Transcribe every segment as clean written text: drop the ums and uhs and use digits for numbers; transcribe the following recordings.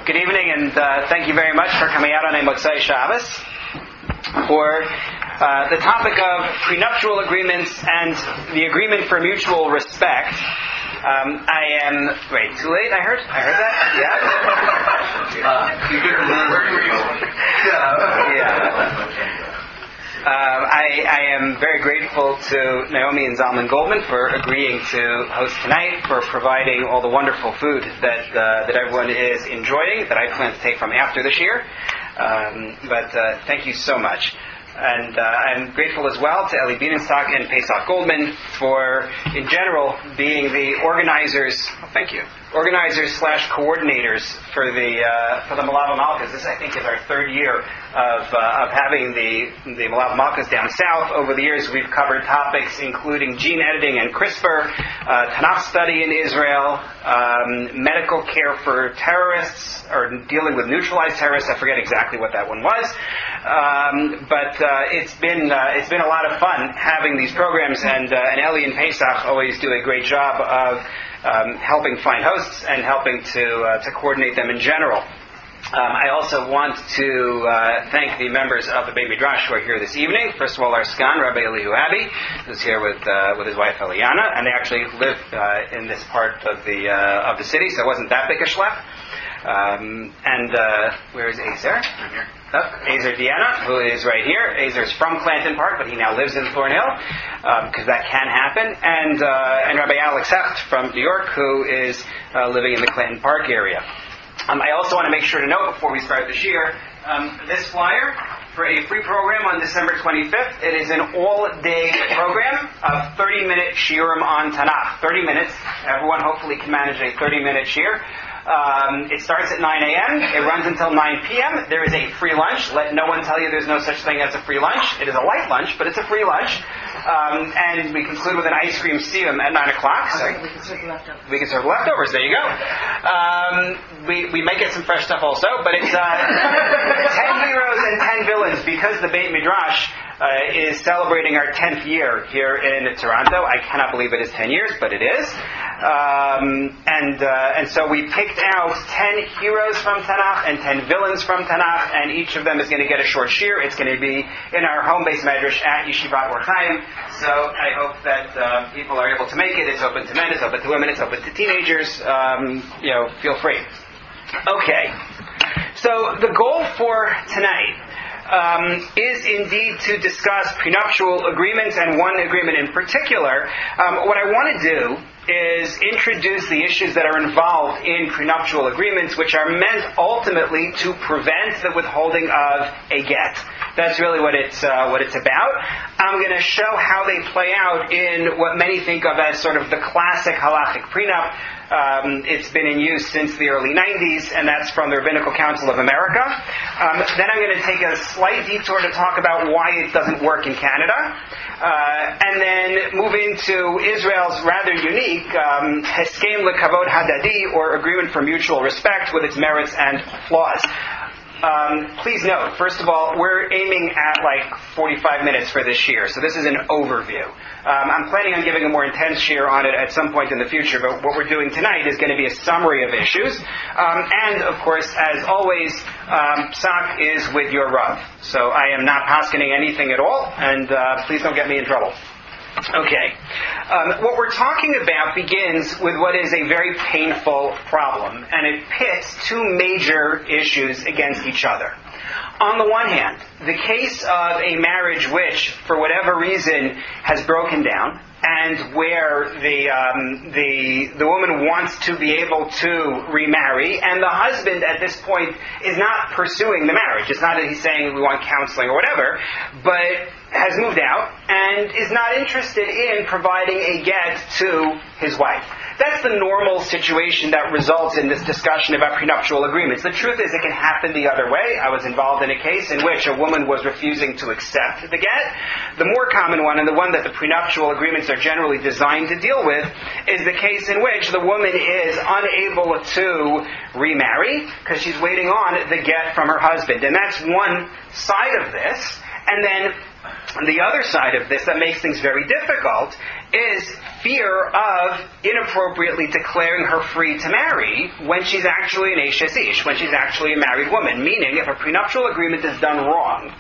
Good evening, and thank you very much for coming out on a Motzai Shabbos for the topic of prenuptial agreements and the agreement for mutual respect. I am... Wait, too late? I heard that? Yeah? I am very grateful to Naomi and Zalman Goldman for agreeing to host tonight, for providing all the wonderful food that everyone is enjoying, that I plan to take from after this year. But thank you so much. And I'm grateful as well to Eli Bienenstock and Pesach Goldman for, in general, being the organizers. Oh, thank you. Organizers/coordinators for the Malav Malkas. This, I think, is our third year of having the Malav Malkas down south. Over the years, we've covered topics including gene editing and CRISPR, Tanakh study in Israel, medical care for terrorists, or dealing with neutralized terrorists. I forget exactly what that one was, but it's been a lot of fun having these programs, and Eli and Pesach always do a great job of helping find hosts and helping to coordinate them in general. I also want to thank the members of the Beit Midrash who are here this evening. First of all, our Sgan, Rabbi Elihu Abi, who's here with his wife Eliana, and they actually live in this part of the city, so it wasn't that big a schlep. And where is Azer? I'm here. Azer Deanna, who is right here. Azer's from Clanton Park, but he now lives in Thornhill, because that can happen. And Rabbi Alex Hecht from New York, who is living in the Clanton Park area. I also want to make sure to note before we start this year, this flyer for a free program on December 25th. It is an all-day program of 30-minute shiurim on Tanakh. 30 minutes. Everyone hopefully can manage a 30-minute shiur. It starts at 9 a.m. It runs until 9 p.m. There is a free lunch. Let no one tell you there's no such thing as a free lunch. It is a light lunch, but it's a free lunch. And we conclude with an ice cream siyum at 9 o'clock. So we can serve leftovers. We can serve leftovers. There you go. We may get some fresh stuff also, but it's 10 heroes and 10 villains because the Beit Midrash is celebrating our 10th year here in Toronto. I cannot believe it is 10 years, but it is. And so we picked out 10 heroes from Tanakh and 10 villains from Tanakh, and each of them is going to get a short shiur. It's going to be in our home-based medrash at Yeshivat Or Chaim. So I hope that people are able to make it. It's open to men, it's open to women, it's open to teenagers. Feel free. Okay. So the goal for tonight is indeed to discuss prenuptial agreements, and one agreement in particular. What I want to do is introduce the issues that are involved in prenuptial agreements, which are meant ultimately to prevent the withholding of a get. That's really what it's about. I'm going to show how they play out in what many think of as sort of the classic halachic prenup. It's been in use since the early 90s, and that's from the Rabbinical Council of America. Then I'm going to take a slight detour to talk about why it doesn't work in Canada. And then move into Israel's rather unique Heskem Lekavod Hadadi, or agreement for mutual respect, with its merits and flaws. Please note, first of all, we're aiming at like 45 minutes for this year, so this is an overview. I'm planning on giving a more intense shiur on it at some point in the future, but what we're doing tonight is going to be a summary of issues. And, of course, as always, Psak is with your Rav. So I am not paskening anything at all, and please don't get me in trouble. Okay. What we're talking about begins with what is a very painful problem, and it pits two major issues against each other. On the one hand, the case of a marriage which, for whatever reason, has broken down, and where the woman wants to be able to remarry, and the husband at this point is not pursuing the marriage. It's not that he's saying we want counseling or whatever, but has moved out and is not interested in providing a get to his wife. That's the normal situation that results in this discussion about prenuptial agreements. The truth is it can happen the other way. I was involved in a case in which a woman was refusing to accept the get. The more common one, and the one that the prenuptial agreements are generally designed to deal with, is the case in which the woman is unable to remarry because she's waiting on the get from her husband. And that's one side of this. And then the other side of this that makes things very difficult is fear of inappropriately declaring her free to marry when she's actually an Eshes Ish, when she's actually a married woman. Meaning, if a prenuptial agreement is done wrong,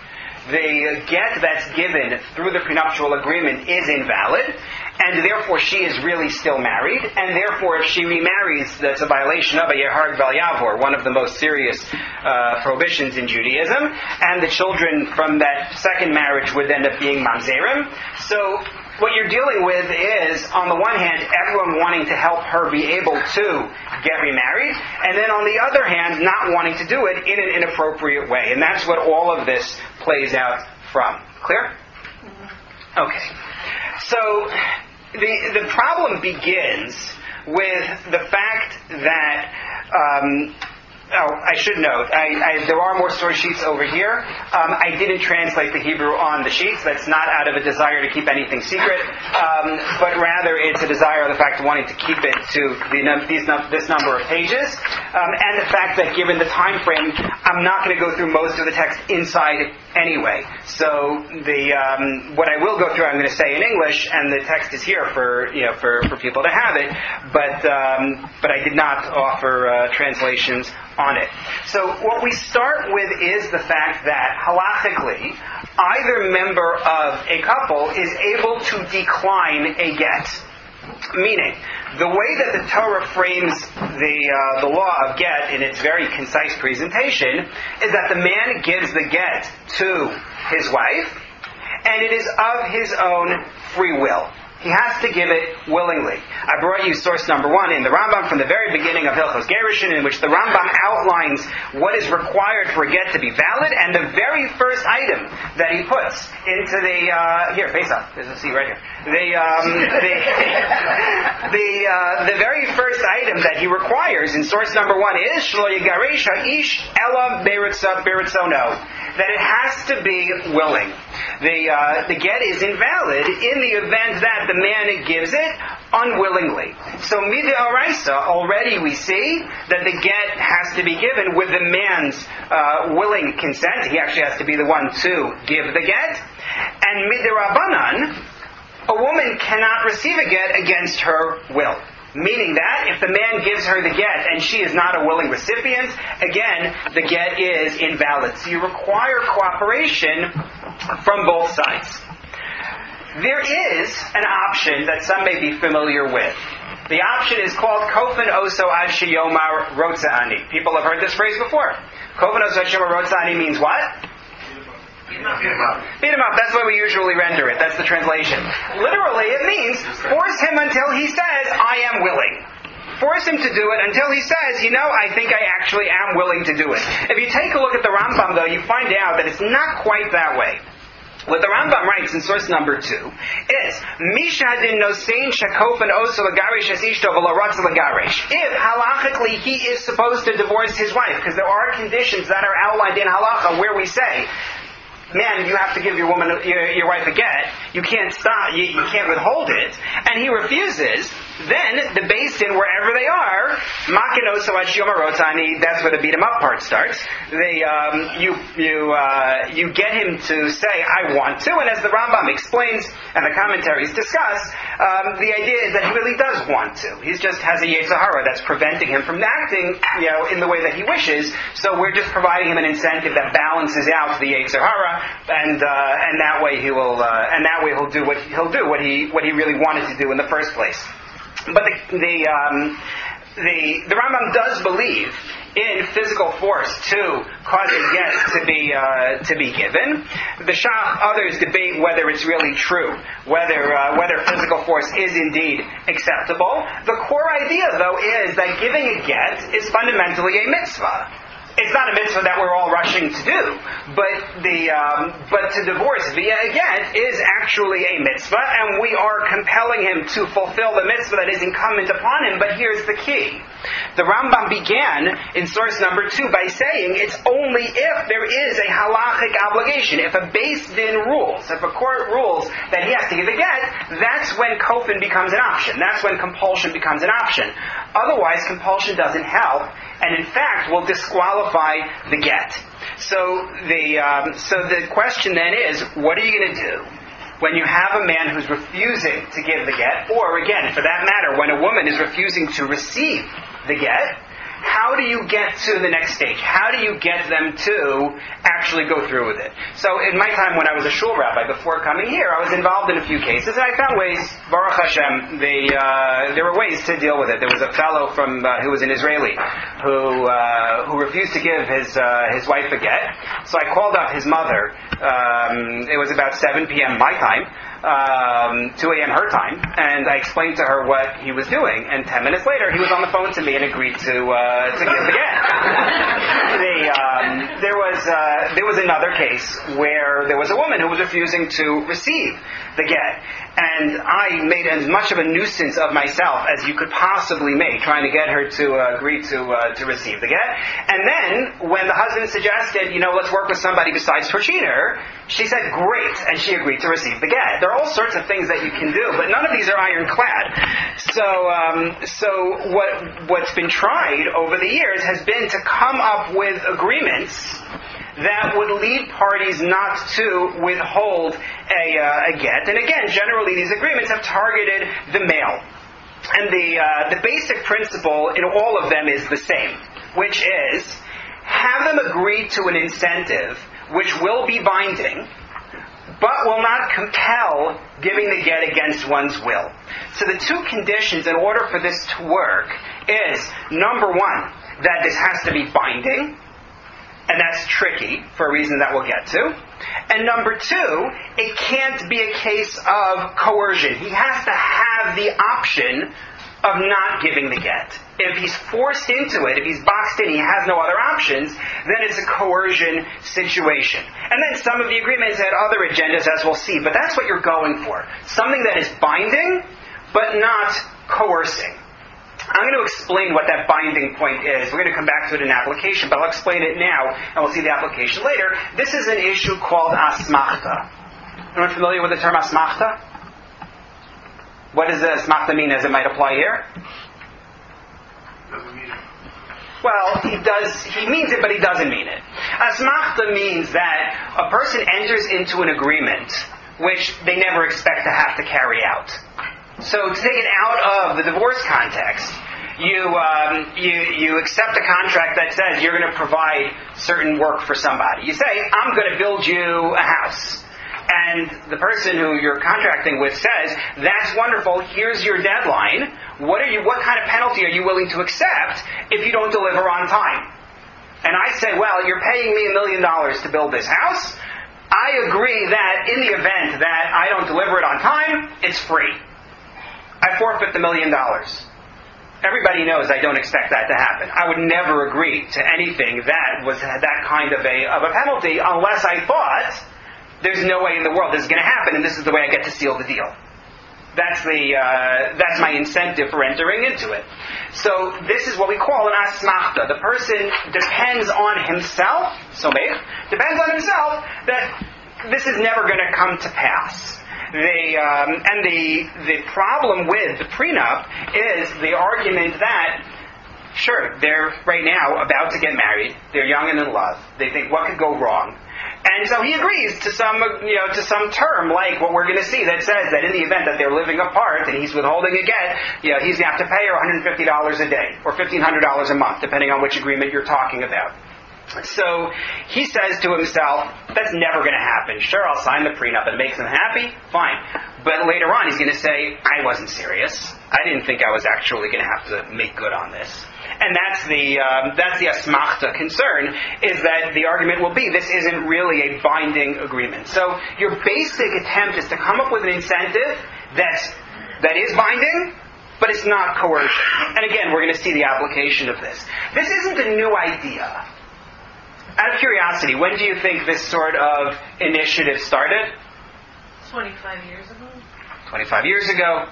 the get that's given through the prenuptial agreement is invalid, and therefore she is really still married, and therefore if she remarries, that's a violation of a Yeharg Val Yavor, one of the most serious prohibitions in Judaism, and the children from that second marriage would end up being mamzerim. So what you're dealing with is, on the one hand, everyone wanting to help her be able to get remarried, and then on the other hand, not wanting to do it in an inappropriate way. And that's what all of this plays out from. Clear? Okay. So the problem begins with the fact that I should note, there are more source sheets over here. I didn't translate the Hebrew on the sheets. That's not out of a desire to keep anything secret, but rather it's a desire of the fact of wanting to keep it to this number of pages, and the fact that given the time frame, I'm not going to go through most of the text inside anyway. So what I will go through, I'm going to say in English, and the text is here for people to have it. But I did not offer translations on it. So what we start with is the fact that halachically, either member of a couple is able to decline a get. Meaning, the way that the Torah frames the law of get in its very concise presentation is that the man gives the get to his wife, and it is of his own free will. He has to give it willingly. I brought you source number 1 in the Rambam from the very beginning of Hilchos Gerushin, in which the Rambam outlines what is required for a get to be valid, and the very first item that he puts into the here, face up. There's a seat right here. The very first item that he requires in source number 1 is Shlo Yigaresh Ha'ish Ela Beritzono, that it has to be willing. The get is invalid in the event that the man gives it unwillingly. So midoraisa, already we see that the get has to be given with the man's willing consent. He actually has to be the one to give the get. And midirabanan, a woman cannot receive a get against her will. Meaning that if the man gives her the get and she is not a willing recipient, again, the get is invalid. So you require cooperation from both sides. There is an option that some may be familiar with. The option is called Kofen Oso Ad Sheyomar Rotza'ani. People have heard this phrase before. Kofen Oso Ad Sheyomar Rotza'ani means what? Beat him up. Beat him up. That's what we usually render it. That's the translation. Literally, it means force him until he says, I am willing. Force him to do it until he says, I think I actually am willing to do it. If you take a look at the Rambam, though, you find out that it's not quite that way. What the Rambam writes in source number 2 is Mishadin Nosein Shakofen Oso Lagarish as Ishto V'Laratz Lagarish. If halachically he is supposed to divorce his wife, because there are conditions that are outlined in halacha where we say, man, you have to give your wife a get. You can't stop. You can't withhold it. And he refuses. Then the Beis Din, wherever they are, Makinoso Ashiomarotani. That's where the beat him up part starts. You get him to say, I want to. And as the Rambam explains and the commentaries discuss, the idea is that he really does want to. He just has a Yetzer Hara that's preventing him from acting, in the way that he wishes. So we're just providing him an incentive that balances out the Yetzer Hara, and that way he'll do what he really wanted to do in the first place. But the Rambam does believe in physical force to cause a get to be given. The Shach, others debate whether it's really true, whether physical force is indeed acceptable. The core idea, though, is that giving a get is fundamentally a mitzvah. It's not a mitzvah that we're all rushing to do, but to divorce via a get is actually a mitzvah, and we are compelling him to fulfill the mitzvah that is incumbent upon him. But here's the key. The Rambam began in source number 2 by saying it's only if there is a halachic obligation. If a Beis Din rules, if a court rules that he has to give a get, that's when kofen becomes an option. That's when compulsion becomes an option. Otherwise, compulsion doesn't help, and in fact will disqualify the get. So the question then is, what are you going to do when you have a man who's refusing to give the get, or again, for that matter, when a woman is refusing to receive the get? How do you get to the next stage? How do you get them to actually go through with it? So in my time when I was a shul rabbi, before coming here, I was involved in a few cases, and I found ways, Baruch Hashem, there were ways to deal with it. There was a fellow who was an Israeli who refused to give his wife a get. So I called up his mother. It was about 7 p.m. my time. 2 a.m. her time, and I explained to her what he was doing, and 10 minutes later he was on the phone to me and agreed to give the get. There was another case where there was a woman who was refusing to receive the get, and I made as much of a nuisance of myself as you could possibly make, trying to get her to agree to receive the get. And then when the husband suggested, let's work with somebody besides Torczyner, she said great, and she agreed to receive the get. There are all sorts of things that you can do, but none of these are ironclad. So what's been tried over the years has been to come up with agreements that would lead parties not to withhold a get. And again, generally these agreements have targeted the male. And the basic principle in all of them is the same, which is have them agree to an incentive which will be binding, but will not compel giving the get against one's will. So the two conditions in order for this to work is, number one, that this has to be binding, and that's tricky for a reason that we'll get to. And number two, it can't be a case of coercion. He has to have the option of not giving the get. If he's forced into it, if he's boxed in, he has no other options, then it's a coercion situation. And then some of the agreements had other agendas, as we'll see, but that's what you're going for. Something that is binding, but not coercing. I'm going to explain what that binding point is. We're going to come back to it in application, but I'll explain it now, and we'll see the application later. This is an issue called asmachta. Anyone familiar with the term asmachta? What does asmachta mean as it might apply here? Doesn't mean it. Well, he means it, but he doesn't mean it. Asmachta means that a person enters into an agreement which they never expect to have to carry out. So to take it out of the divorce context, you accept a contract that says you're going to provide certain work for somebody. You say, I'm going to build you a house. And the person who you're contracting with says, that's wonderful, here's your deadline. What kind of penalty are you willing to accept if you don't deliver on time? And I say, well, you're paying me $1 million to build this house. I agree that in the event that I don't deliver it on time, it's free. I forfeit the $1 million. Everybody knows I don't expect that to happen. I would never agree to anything that was that kind of a penalty unless I thought there's no way in the world this is going to happen, and this is the way I get to seal the deal. That's my incentive for entering into it. So this is what we call an asmachta. The person depends on himself, depends on himself that this is never going to come to pass. The problem with the prenup is the argument that, sure, they're right now about to get married, they're young and in love, they think what could go wrong. And so he agrees to some term like what we're going to see that says that in the event that they're living apart and he's withholding a get, he's going to have to pay her $150 a day or $1,500 a month, depending on which agreement you're talking about. So he says to himself, that's never going to happen. Sure, I'll sign the prenup. It makes him happy. Fine. But later on, he's going to say, I wasn't serious. I didn't think I was actually going to have to make good on this. And that's the asmachta concern, is that the argument will be, this isn't really a binding agreement. So your basic attempt is to come up with an incentive that is binding, but it's not coercion. And again, we're going to see the application of this. This isn't a new idea. Out of curiosity, when do you think this sort of initiative started? 25 years ago. 25 years ago.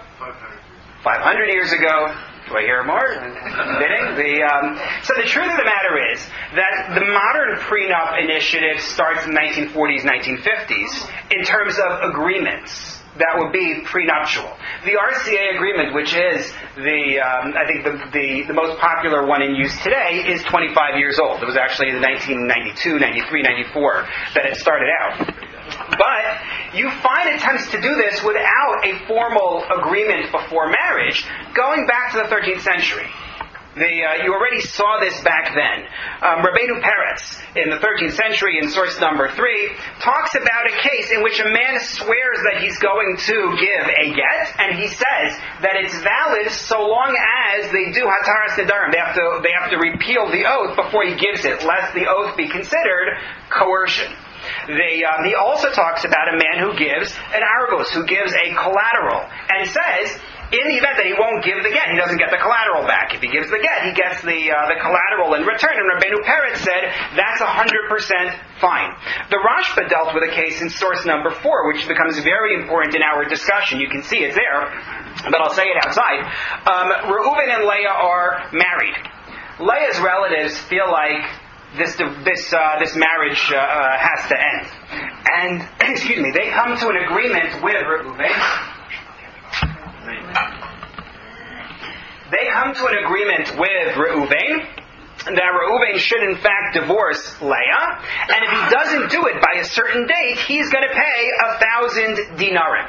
500 years ago. Do I hear more? So the truth of the matter is that the modern prenup initiative starts in the 1940s, 1950s in terms of agreements that would be prenuptial. The RCA agreement, which is I think the most popular one in use today, is 25 years old. It was actually in 1992, 93, 94 that it started out. But you find attempts to do this without a formal agreement before marriage, going back to the 13th century. You already saw this back then. Rabbeinu Peretz, in the 13th century, in source number 3, talks about a case in which a man swears that he's going to give a get, and he says that it's valid so long as they do hataras nedarim. They have to repeal the oath before he gives it, lest the oath be considered coercion. He also talks about a man who gives an argos, who gives a collateral, and says, in the event that he won't give the get, he doesn't get the collateral back. If he gives the get, he gets the collateral in return. And Rabbeinu Peretz said, that's 100% fine. The Rashba dealt with a case in source number 4, which becomes very important in our discussion. You can see it there, but I'll say it outside. Reuven and Leah are married. Leah's relatives feel like this marriage has to end. And, excuse me, they come to an agreement with Reuven. They come to an agreement with Reuven that Reuven should in fact divorce Leah, and if he doesn't do it by a certain date, he's going to pay 1,000 dinarim.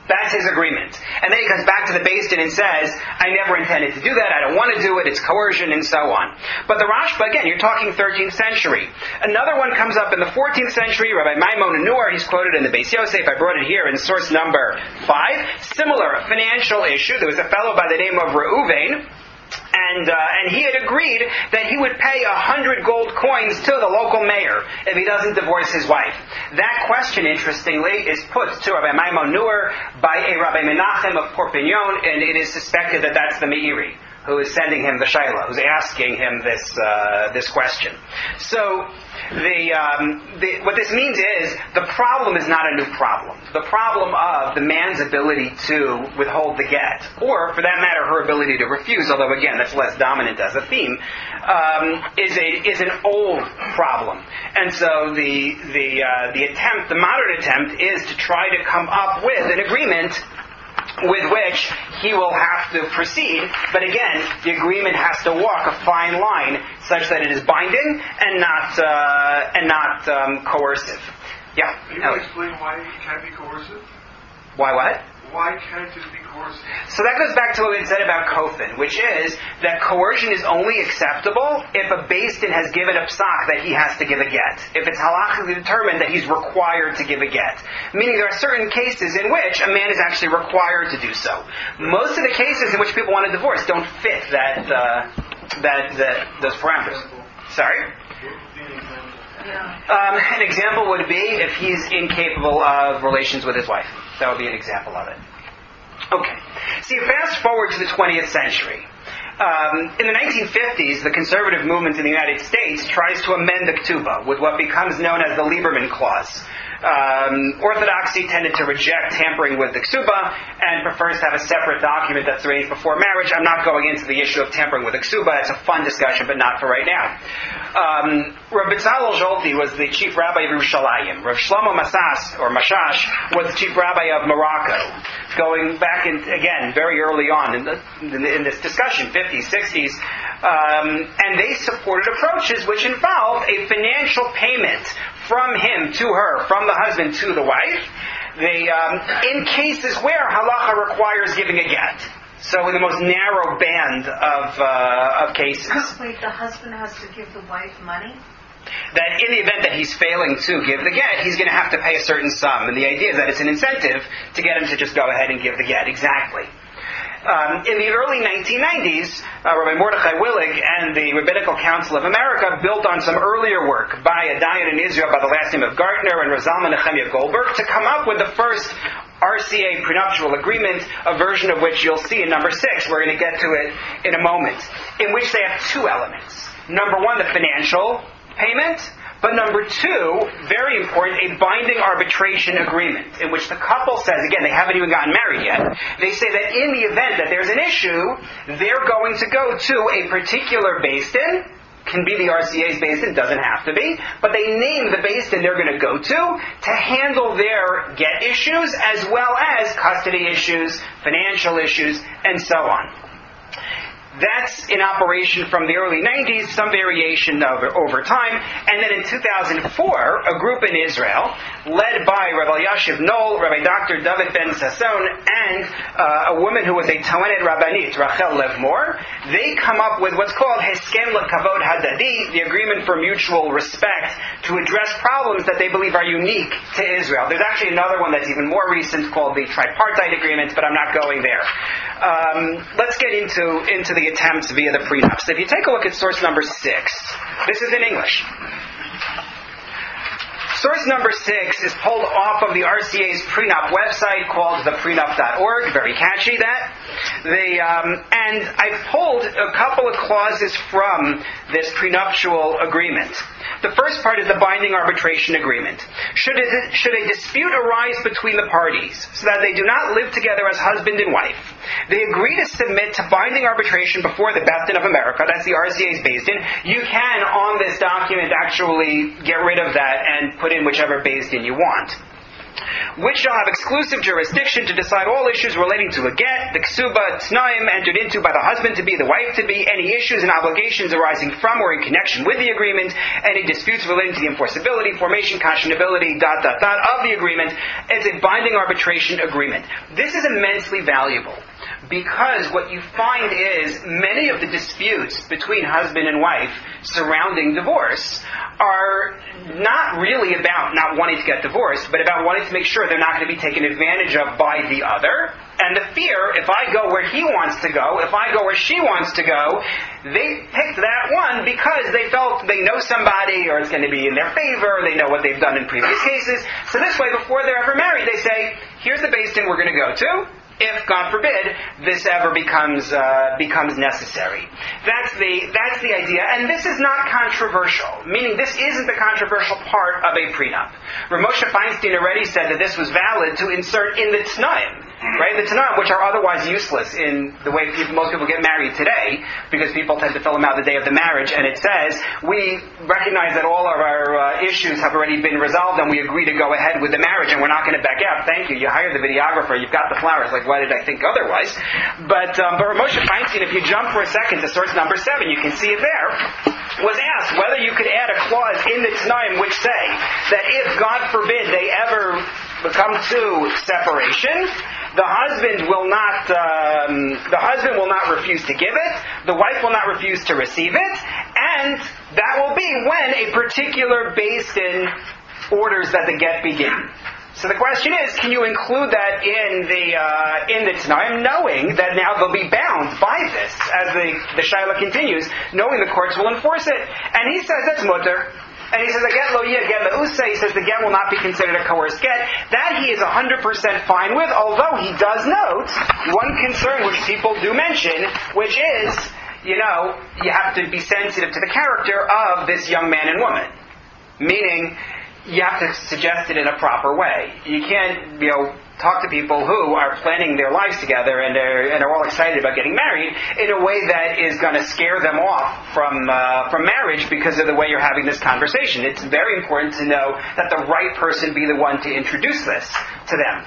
That's his agreement. And then he comes back to the Beis Din and says, I never intended to do that, I don't want to do it, it's coercion, and so on. But the Rashba, again, you're talking 13th century. Another one comes up in the 14th century, Rabbi Maimon Nur, he's quoted in the Beis Yosef, I brought it here in source number 5. Similar, financial issue. There was a fellow by the name of Reuven, and he had agreed that he would pay 100 gold coins to the local mayor if he doesn't divorce his wife. That question, interestingly, is put to Rabbi Maimon Nur by a Rabbi Menachem of Porpignon, and it is suspected that that's the Meiri who is sending him the Shaila, who's asking him this question. So, what this means is, the problem is not a new problem. The problem of the man's ability to withhold the get, or, for that matter, her ability to refuse, although, again, that's less dominant as a theme, is an old problem. And so the modern attempt is to try to come up with an agreement with which he will have to proceed, but again, the agreement has to walk a fine line such that it is binding and not coercive. Yeah. Can you explain why it can't be coercive? Why what? Why can't it be coercive? So that goes back to what we had said about kofin, which is that coercion is only acceptable if a Beis Din has given a psak that he has to give a get. If it's halachically determined that he's required to give a get. Meaning there are certain cases in which a man is actually required to do so. Most of the cases in which people want a divorce don't fit those parameters. Sorry? An example would be if he's incapable of relations with his wife. That would be an example of it. Okay. So you fast forward to the 20th century. In the 1950s, the conservative movement in the United States tries to amend the Ketubah with what becomes known as the Lieberman Clause. Orthodoxy tended to reject tampering with the Ketubah and prefers to have a separate document that's arranged before marriage. I'm not going into the issue of tampering with the Ketubah. It's a fun discussion, but not for right now. Rav Bezalel Zolti was the chief rabbi of Yerushalayim. Rav Shlomo Mashash was the chief rabbi of Morocco. Going back, again, very early on in this discussion, 50s, 60s, and they supported approaches which involved a financial payment from him to her, from the husband to the wife, in cases where halacha requires giving a get. So in the most narrow band of cases. Wait, the husband has to give the wife money? That in the event that he's failing to give the get, he's going to have to pay a certain sum. And the idea is that it's an incentive to get him to just go ahead and give the get. Exactly. In the early 1990s, Rabbi Mordechai Willig and the Rabbinical Council of America built on some earlier work by a Dayan in Israel by the last name of Gartner and Razalman Nehemiah Goldberg to come up with the first RCA prenuptial agreement, a version of which you'll see in number 6. We're going to get to it in a moment, in which they have two elements. Number one, the financial payment, but number two, very important, a binding arbitration agreement, in which the couple says, again, they haven't even gotten married yet, they say that in the event that there's an issue, they're going to go to a particular Beis Din, can be the RCA's Beis Din, doesn't have to be, but they name the Beis Din they're going to go to handle their get issues as well as custody issues, financial issues, and so on. That's in operation from the early 90s, some variation over time. And then in 2004, a group in Israel, led by Rabbi Yashiv Noel, Rabbi Dr. David Ben Sasson, and a woman who was a Tawanet Rabbanit, Rachel Levmor, they come up with what's called Heskem Lekavod Hadadi, the agreement for mutual respect, to address problems that they believe are unique to Israel. There's actually another one that's even more recent called the Tripartite Agreement, but I'm not going there. Let's get into the attempts via the prenup. So if you take a look at source number 6, this is in English. Source number 6 is pulled off of the RCA's prenup website called theprenup.org. Very catchy, that. And I pulled a couple of clauses from this prenuptial agreement. The first part is the binding arbitration agreement. Should a dispute arise between the parties so that they do not live together as husband and wife, they agree to submit to binding arbitration before the Beth Din of America, that's the RCA's Beis Din. You can, on this document, actually get rid of that and put in whichever Beis Din you want. Which shall have exclusive jurisdiction to decide all issues relating to a get, the ksuba, t'naim entered into by the husband-to-be, the wife-to-be, any issues and obligations arising from or in connection with the agreement, any disputes relating to the enforceability, formation, conscionability, of the agreement. It's a binding arbitration agreement. This is immensely valuable, because what you find is many of the disputes between husband and wife surrounding divorce are not really about not wanting to get divorced, but about wanting to make sure they're not going to be taken advantage of by the other. And the fear, if I go where he wants to go, if I go where she wants to go, they picked that one because they felt they know somebody or it's going to be in their favor, they know what they've done in previous cases. So this way, before they're ever married, they say, here's the Beis Din we're going to go to, if, God forbid, this ever becomes necessary. That's the idea, and this is not controversial, meaning this isn't the controversial part of a prenup. Moshe Feinstein already said that this was valid to insert in the t'naim, right? The t'naim, which are otherwise useless in the way most people get married today, because people tend to fill them out the day of the marriage, and it says, we recognize that all of our issues have already been resolved, and we agree to go ahead with the marriage, and we're not going to back out. Thank you. You hired the videographer. You've got the flowers. Like, why did I think otherwise? But Moshe Feinstein, if you jump for a second to source number 7, you can see it there, was asked whether you could add a clause in the t'naim which say that if, God forbid, they ever come to separation, the husband will not refuse to give it, the wife will not refuse to receive it, and that will be when a particular Beis Din orders that the get begin. So the question is, can you include that in the t'naim, knowing that now they'll be bound by this, as the shaila continues, knowing the courts will enforce it? And he says that's mutter. And he says, a get lo yeh, get le'usa, he says the get will not be considered a coerced get. That he is 100% fine with, although he does note one concern which people do mention, which is, you have to be sensitive to the character of this young man and woman. Meaning, you have to suggest it in a proper way. You can't, talk to people who are planning their lives together and are all excited about getting married in a way that is going to scare them off from marriage because of the way you're having this conversation. It's very important to know that the right person be the one to introduce this to them.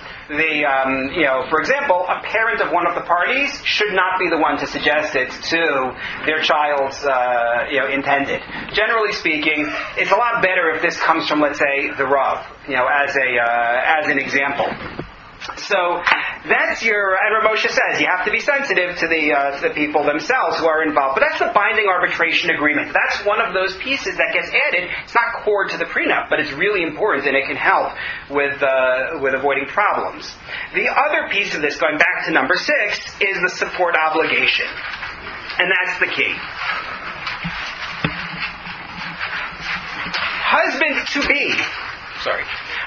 For example, a parent of one of the parties should not be the one to suggest it to their child's, intended. Generally speaking, it's a lot better if this comes from, let's say, the Rav, as an example. So that's and Moshe says you have to be sensitive to the people themselves who are involved. But that's the binding arbitration agreement. That's one of those pieces that gets added. It's not core to the prenup, but it's really important and it can help with avoiding problems. The other piece of this, going back to number 6, is the support obligation. And that's the key.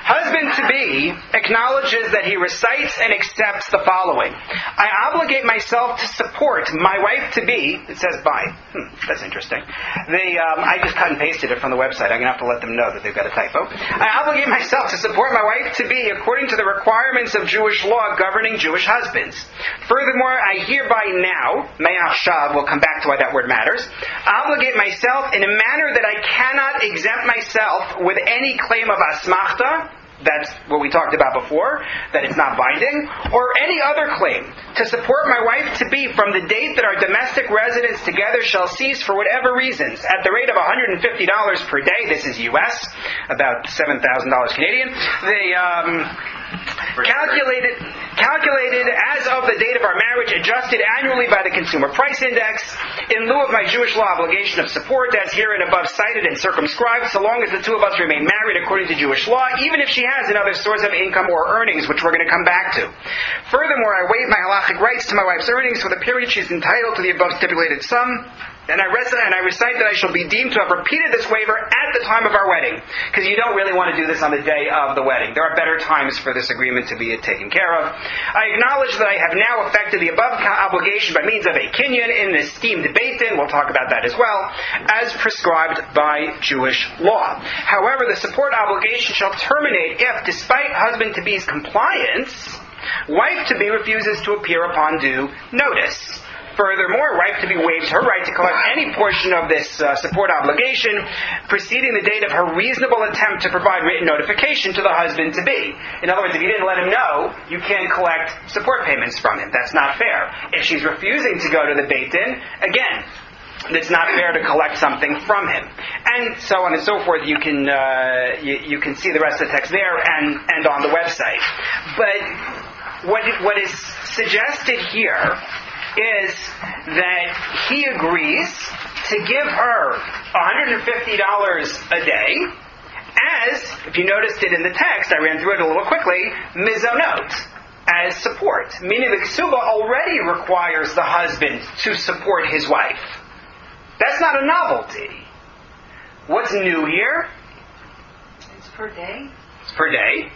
Husband-to-be acknowledges that he recites and accepts the following. I obligate myself to support my wife-to-be. It says by. That's interesting. I just cut and pasted it from the website. I'm going to have to let them know that they've got a typo. I obligate myself to support my wife-to-be according to the requirements of Jewish law governing Jewish husbands. Furthermore, I hereby now, Me'achshav, we'll come back back to why that word matters. Obligate myself in a manner that I cannot exempt myself with any claim of asmachta. That's what we talked about before, that it's not binding, or any other claim, to support my wife-to-be from the date that our domestic residence together shall cease for whatever reasons, at the rate of $150 per day. This is U.S., about $7,000 Canadian. They calculated as of the date of our marriage, adjusted annually by the Consumer Price Index, in lieu of my Jewish law obligation of support, as herein above cited and circumscribed, so long as the two of us remain married according to Jewish law, even if she has another source of income or earnings, which we're going to come back to. Furthermore, I waive my halachic rights to my wife's earnings for the period she is entitled to the above stipulated sum, and I recite that I shall be deemed to have repeated this waiver at the time of our wedding, because you don't really want to do this on the day of the wedding. There are better times for this agreement to be taken care of. I acknowledge that I have now effected the above obligation by means of a kinyan in an esteemed beit din, we'll talk about that as well, as prescribed by Jewish law. However, the support obligation shall terminate if, despite husband-to-be's compliance, wife-to-be refuses to appear upon due notice. Furthermore, wife-to-be waives her right to collect any portion of this support obligation preceding the date of her reasonable attempt to provide written notification to the husband-to-be. In other words, if you didn't let him know, you can't collect support payments from him. That's not fair. If she's refusing to go to the Beit Din, again, it's not fair to collect something from him. And so on and so forth. You can see the rest of the text there and on the website. But what is suggested here is that he agrees to give her $150 a day as, if you noticed it in the text, I ran through it a little quickly, mizonot, as support. Meaning the ksuba already requires the husband to support his wife. That's not a novelty. What's new here? It's per day? It's per day.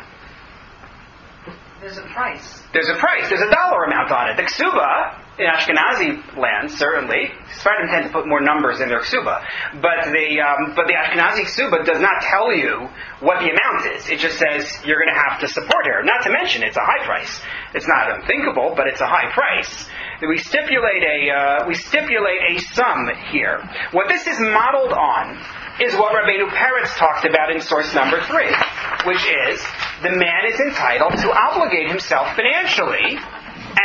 There's a price. There's a price. There's a dollar amount on it. The ksuba, in Ashkenazi land, certainly, Sephardim tend to put more numbers in their ksuba, but the Ashkenazi ksuba does not tell you what the amount is. It just says you're going to have to support her. Not to mention, it's a high price. It's not unthinkable, but it's a high price. We stipulate a sum here. What this is modeled on is what Rabbeinu Peretz talked about in source number 3, which is the man is entitled to obligate himself financially,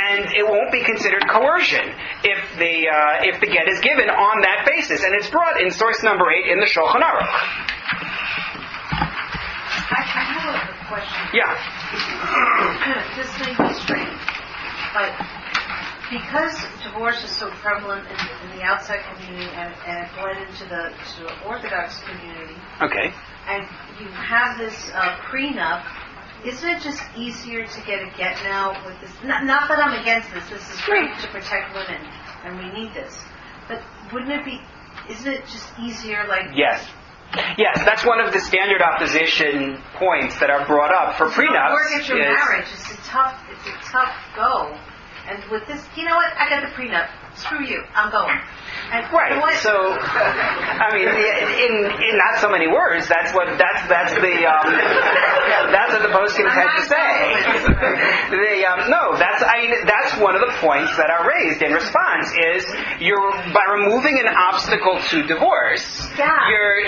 and it won't be considered coercion if the get is given on that basis. And it's brought in source number 8 in the Shulchan Aruch. I have a question. Yeah. This may be strange, but because divorce is so prevalent in the outside community and it bled into the Orthodox community, Okay. and you have this prenup, isn't it just easier to get a get now with this? Not that I'm against this. This is great to protect women, and we need this. But isn't it just easier, like... Yes, that's one of the standard opposition points that are brought up for prenups. Mortgage or marriage, it's a tough go. And with this, you know what? I got the prenup. Screw you. I'm going. And right. So, I mean, in not so many words, that's what the poskim tend to say. That's one of the points that are raised in response is by removing an obstacle to divorce,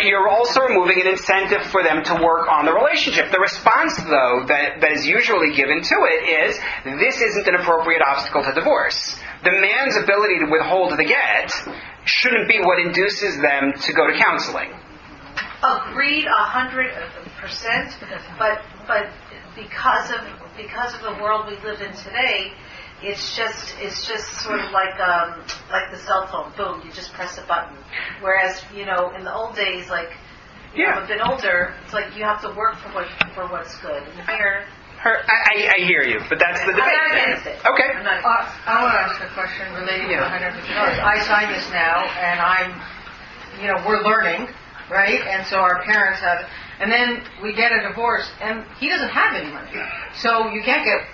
you're also removing an incentive for them to work on the relationship. The response, though, that is usually given to it is this isn't an appropriate obstacle to divorce. The man's ability to withhold the get shouldn't be what induces them to go to counseling. Agreed 100%, but because of the world we live in today, it's just sort of like the cell phone. Boom, you just press a button. Whereas in the old days, like I'm a bit older, it's like you have to work for what's good. And here. I hear you, but that's the debate. I'm not against it. Okay. I want to ask a question related to $150. I signed this now, and we're learning, right? And so our parents have, and then we get a divorce, and he doesn't have any money. So you can't get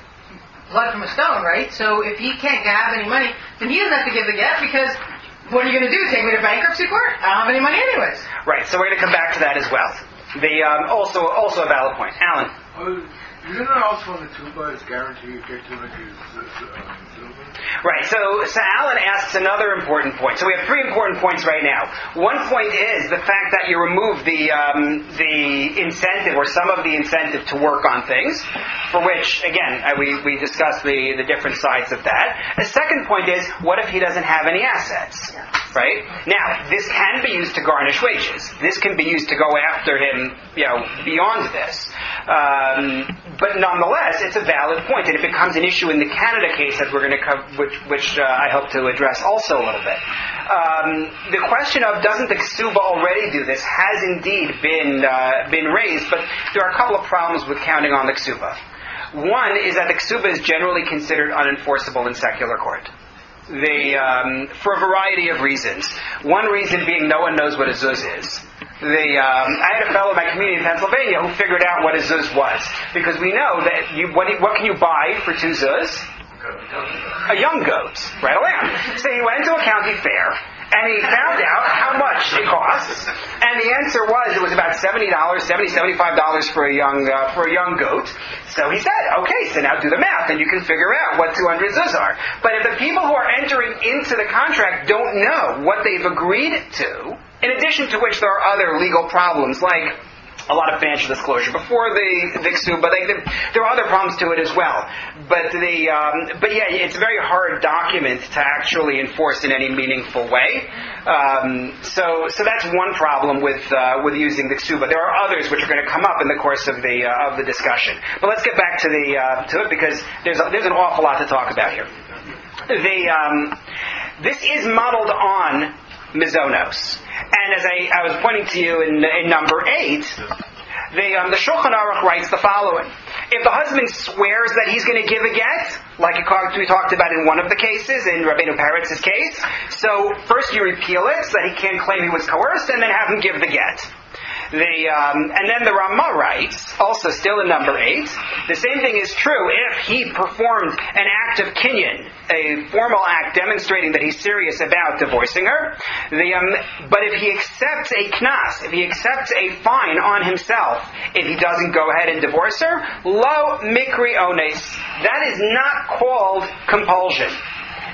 blood from a stone, right? So if he can't have any money, then he doesn't have to give the get because what are you going to do? Take me to bankruptcy court? I don't have any money anyways. Right. So we're going to come back to that as well. Also a valid point, Alan. Isn't it also on the tuba? It's guaranteed you get to make Right, so Alan asks another important point. So we have three important points right now. One point is the fact that you remove the incentive or some of the incentive to work on things, for which, again, we discussed the different sides of that. A second point is, what if he doesn't have any assets? Right? Now, this can be used to garnish wages. This can be used to go after him, beyond this. But nonetheless, it's a valid point, and it becomes an issue in the Canada case that we're going to cover, which I hope to address also a little bit. The question of doesn't the ksuba already do this has indeed been raised, but there are a couple of problems with counting on the ksuba. One is that the ksuba is generally considered unenforceable in secular court. For a variety of reasons. One reason being no one knows what a zuz is. I had a fellow in my community in Pennsylvania who figured out what a zuz was. Because we know that what can you buy for 2 zuz? A young goat, right? A lamb. So he went to a county fair, and he found out how much it costs, and the answer was it was about $75 for a young goat. So he said, okay, so now do the math, and you can figure out what 200 zuz are. But if the people who are entering into the contract don't know what they've agreed to, in addition to which there are other legal problems, like a lot of financial disclosure before the ksuba, but there are other problems to it as well. But yeah, it's a very hard document to actually enforce in any meaningful way. So that's one problem with using the ksuba. There are others which are going to come up in the course of the discussion. But let's get back to it because there's an awful lot to talk about here. This is modeled on mizonos. And as I was pointing to you in number 8, the Shulchan Aruch writes the following. If the husband swears that he's going to give a get, like we talked about in one of the cases, in Rabbeinu Peretz's case, so first you repeal it so that he can't claim he was coerced, and then have him give the get. And then the Ramah writes, also still in number 8, the same thing is true if he performed an act of kinyan, a formal act demonstrating that he's serious about divorcing her. But if he accepts a knas, if he accepts a fine on himself, if he doesn't go ahead and divorce her, lo mikri ones, that is not called compulsion.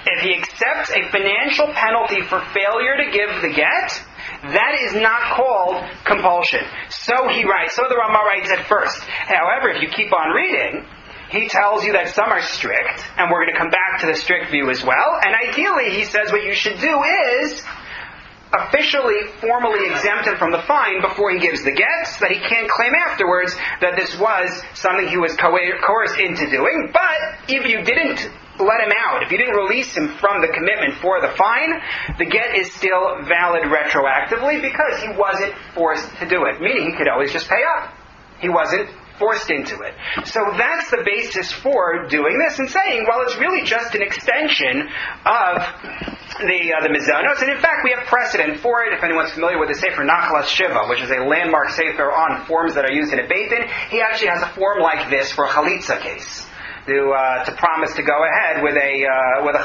If he accepts a financial penalty for failure to give the get, that is not called compulsion. So the Ramah writes at first. However, if you keep on reading, he tells you that some are strict, and we're going to come back to the strict view as well. And ideally, he says what you should do is officially, formally exempt him from the fine before he gives the get, so that he can't claim afterwards that this was something he was coerced into doing. But if you didn't let him out, if you didn't release him from the commitment for the fine, the get is still valid retroactively because he wasn't forced to do it. Meaning he could always just pay up. He wasn't forced into it. So that's the basis for doing this and saying, well, it's really just an extension of the mizonos. And in fact, we have precedent for it. If anyone's familiar with the Sefer Nachlas Shiva, which is a landmark sefer on forms that are used in a Beit Din, he actually has a form like this for a chalitza case. To promise to go ahead with a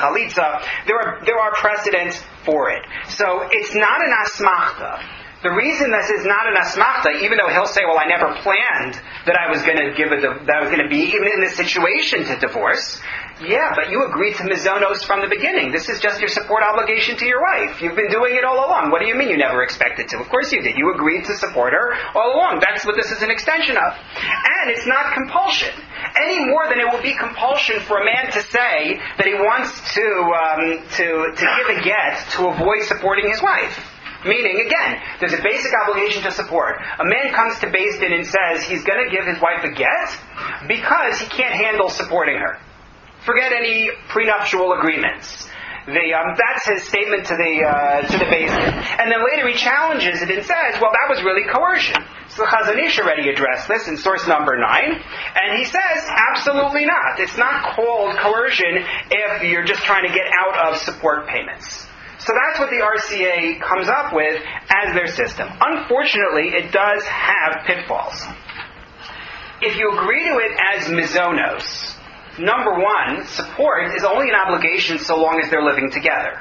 chalitza, there are precedents for it. So it's not an asmachta. The reason this is not an asmachta, even though he'll say, "Well, I never planned that I was going to be even in this situation to divorce." Yeah, but you agreed to mizonos from the beginning. This is just your support obligation to your wife. You've been doing it all along. What do you mean you never expected to? Of course you did. You agreed to support her all along. That's what this is an extension of. And it's not compulsion. Any more than it would be compulsion for a man to say that he wants to give a get to avoid supporting his wife. Meaning, again, there's a basic obligation to support. A man comes to Beis Din and says he's going to give his wife a get because he can't handle supporting her. Forget any prenuptial agreements. That's his statement to the Beis Din. And then later he challenges it and says, well, that was really coercion. So the Chazon Ish already addressed this in source number 9. And he says, absolutely not. It's not called coercion if you're just trying to get out of support payments. So that's what the RCA comes up with as their system. Unfortunately, it does have pitfalls. If you agree to it as mizonos, number one, support is only an obligation so long as they're living together.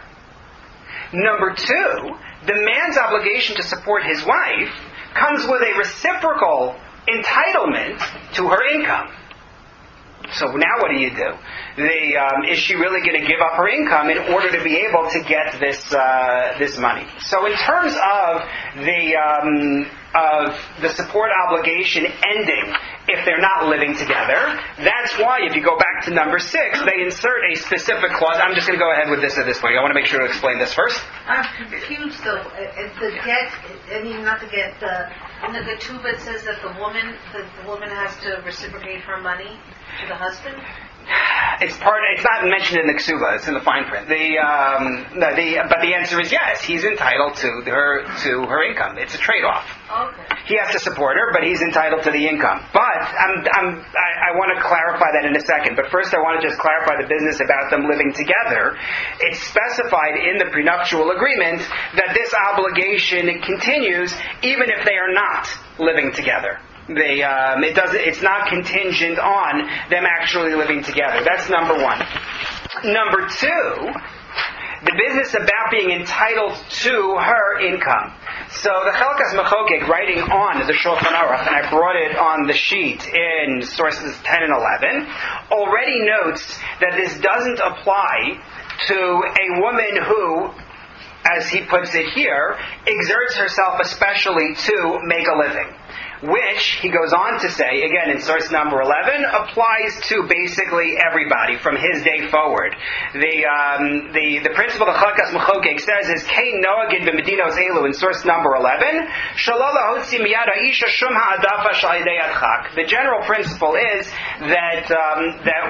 Number two, the man's obligation to support his wife comes with a reciprocal entitlement to her income. So now what do? Is she really going to give up her income in order to be able to get this money? So in terms of the support obligation ending if they're not living together, that's why if you go back to number 6, they insert a specific clause. I'm just going to go ahead with this at this point. I want to make sure to explain this first. I'm confused though. The get, not the get, in the ketubah it says that the woman has to reciprocate her money to the husband. It's not mentioned in the ksuba. It's in the fine print. But the answer is yes. He's entitled to her income. It's a trade-off. Okay. He has to support her, but he's entitled to the income. But I want to clarify that in a second. But first, I want to just clarify the business about them living together. It's specified in the prenuptial agreement that this obligation continues even if they are not living together. It's not contingent on them actually living together. That's number 1. Number 2, the business about being entitled to her income. So the Chelkas Mechokek, writing on the Shulchan Aruch, and I brought it on the sheet in sources 10 and 11, already notes that this doesn't apply to a woman who, as he puts it here, exerts herself especially to make a living. Which, he goes on to say, again in source number 11, applies to basically everybody from his day forward. The principle the Chelkas Mechokek says is, Kein noagid b'medinos elu, in source number 11, Shelo lahotzi miyad ha'isha shum ha'adafa sh'alidei adchak. The general principle is that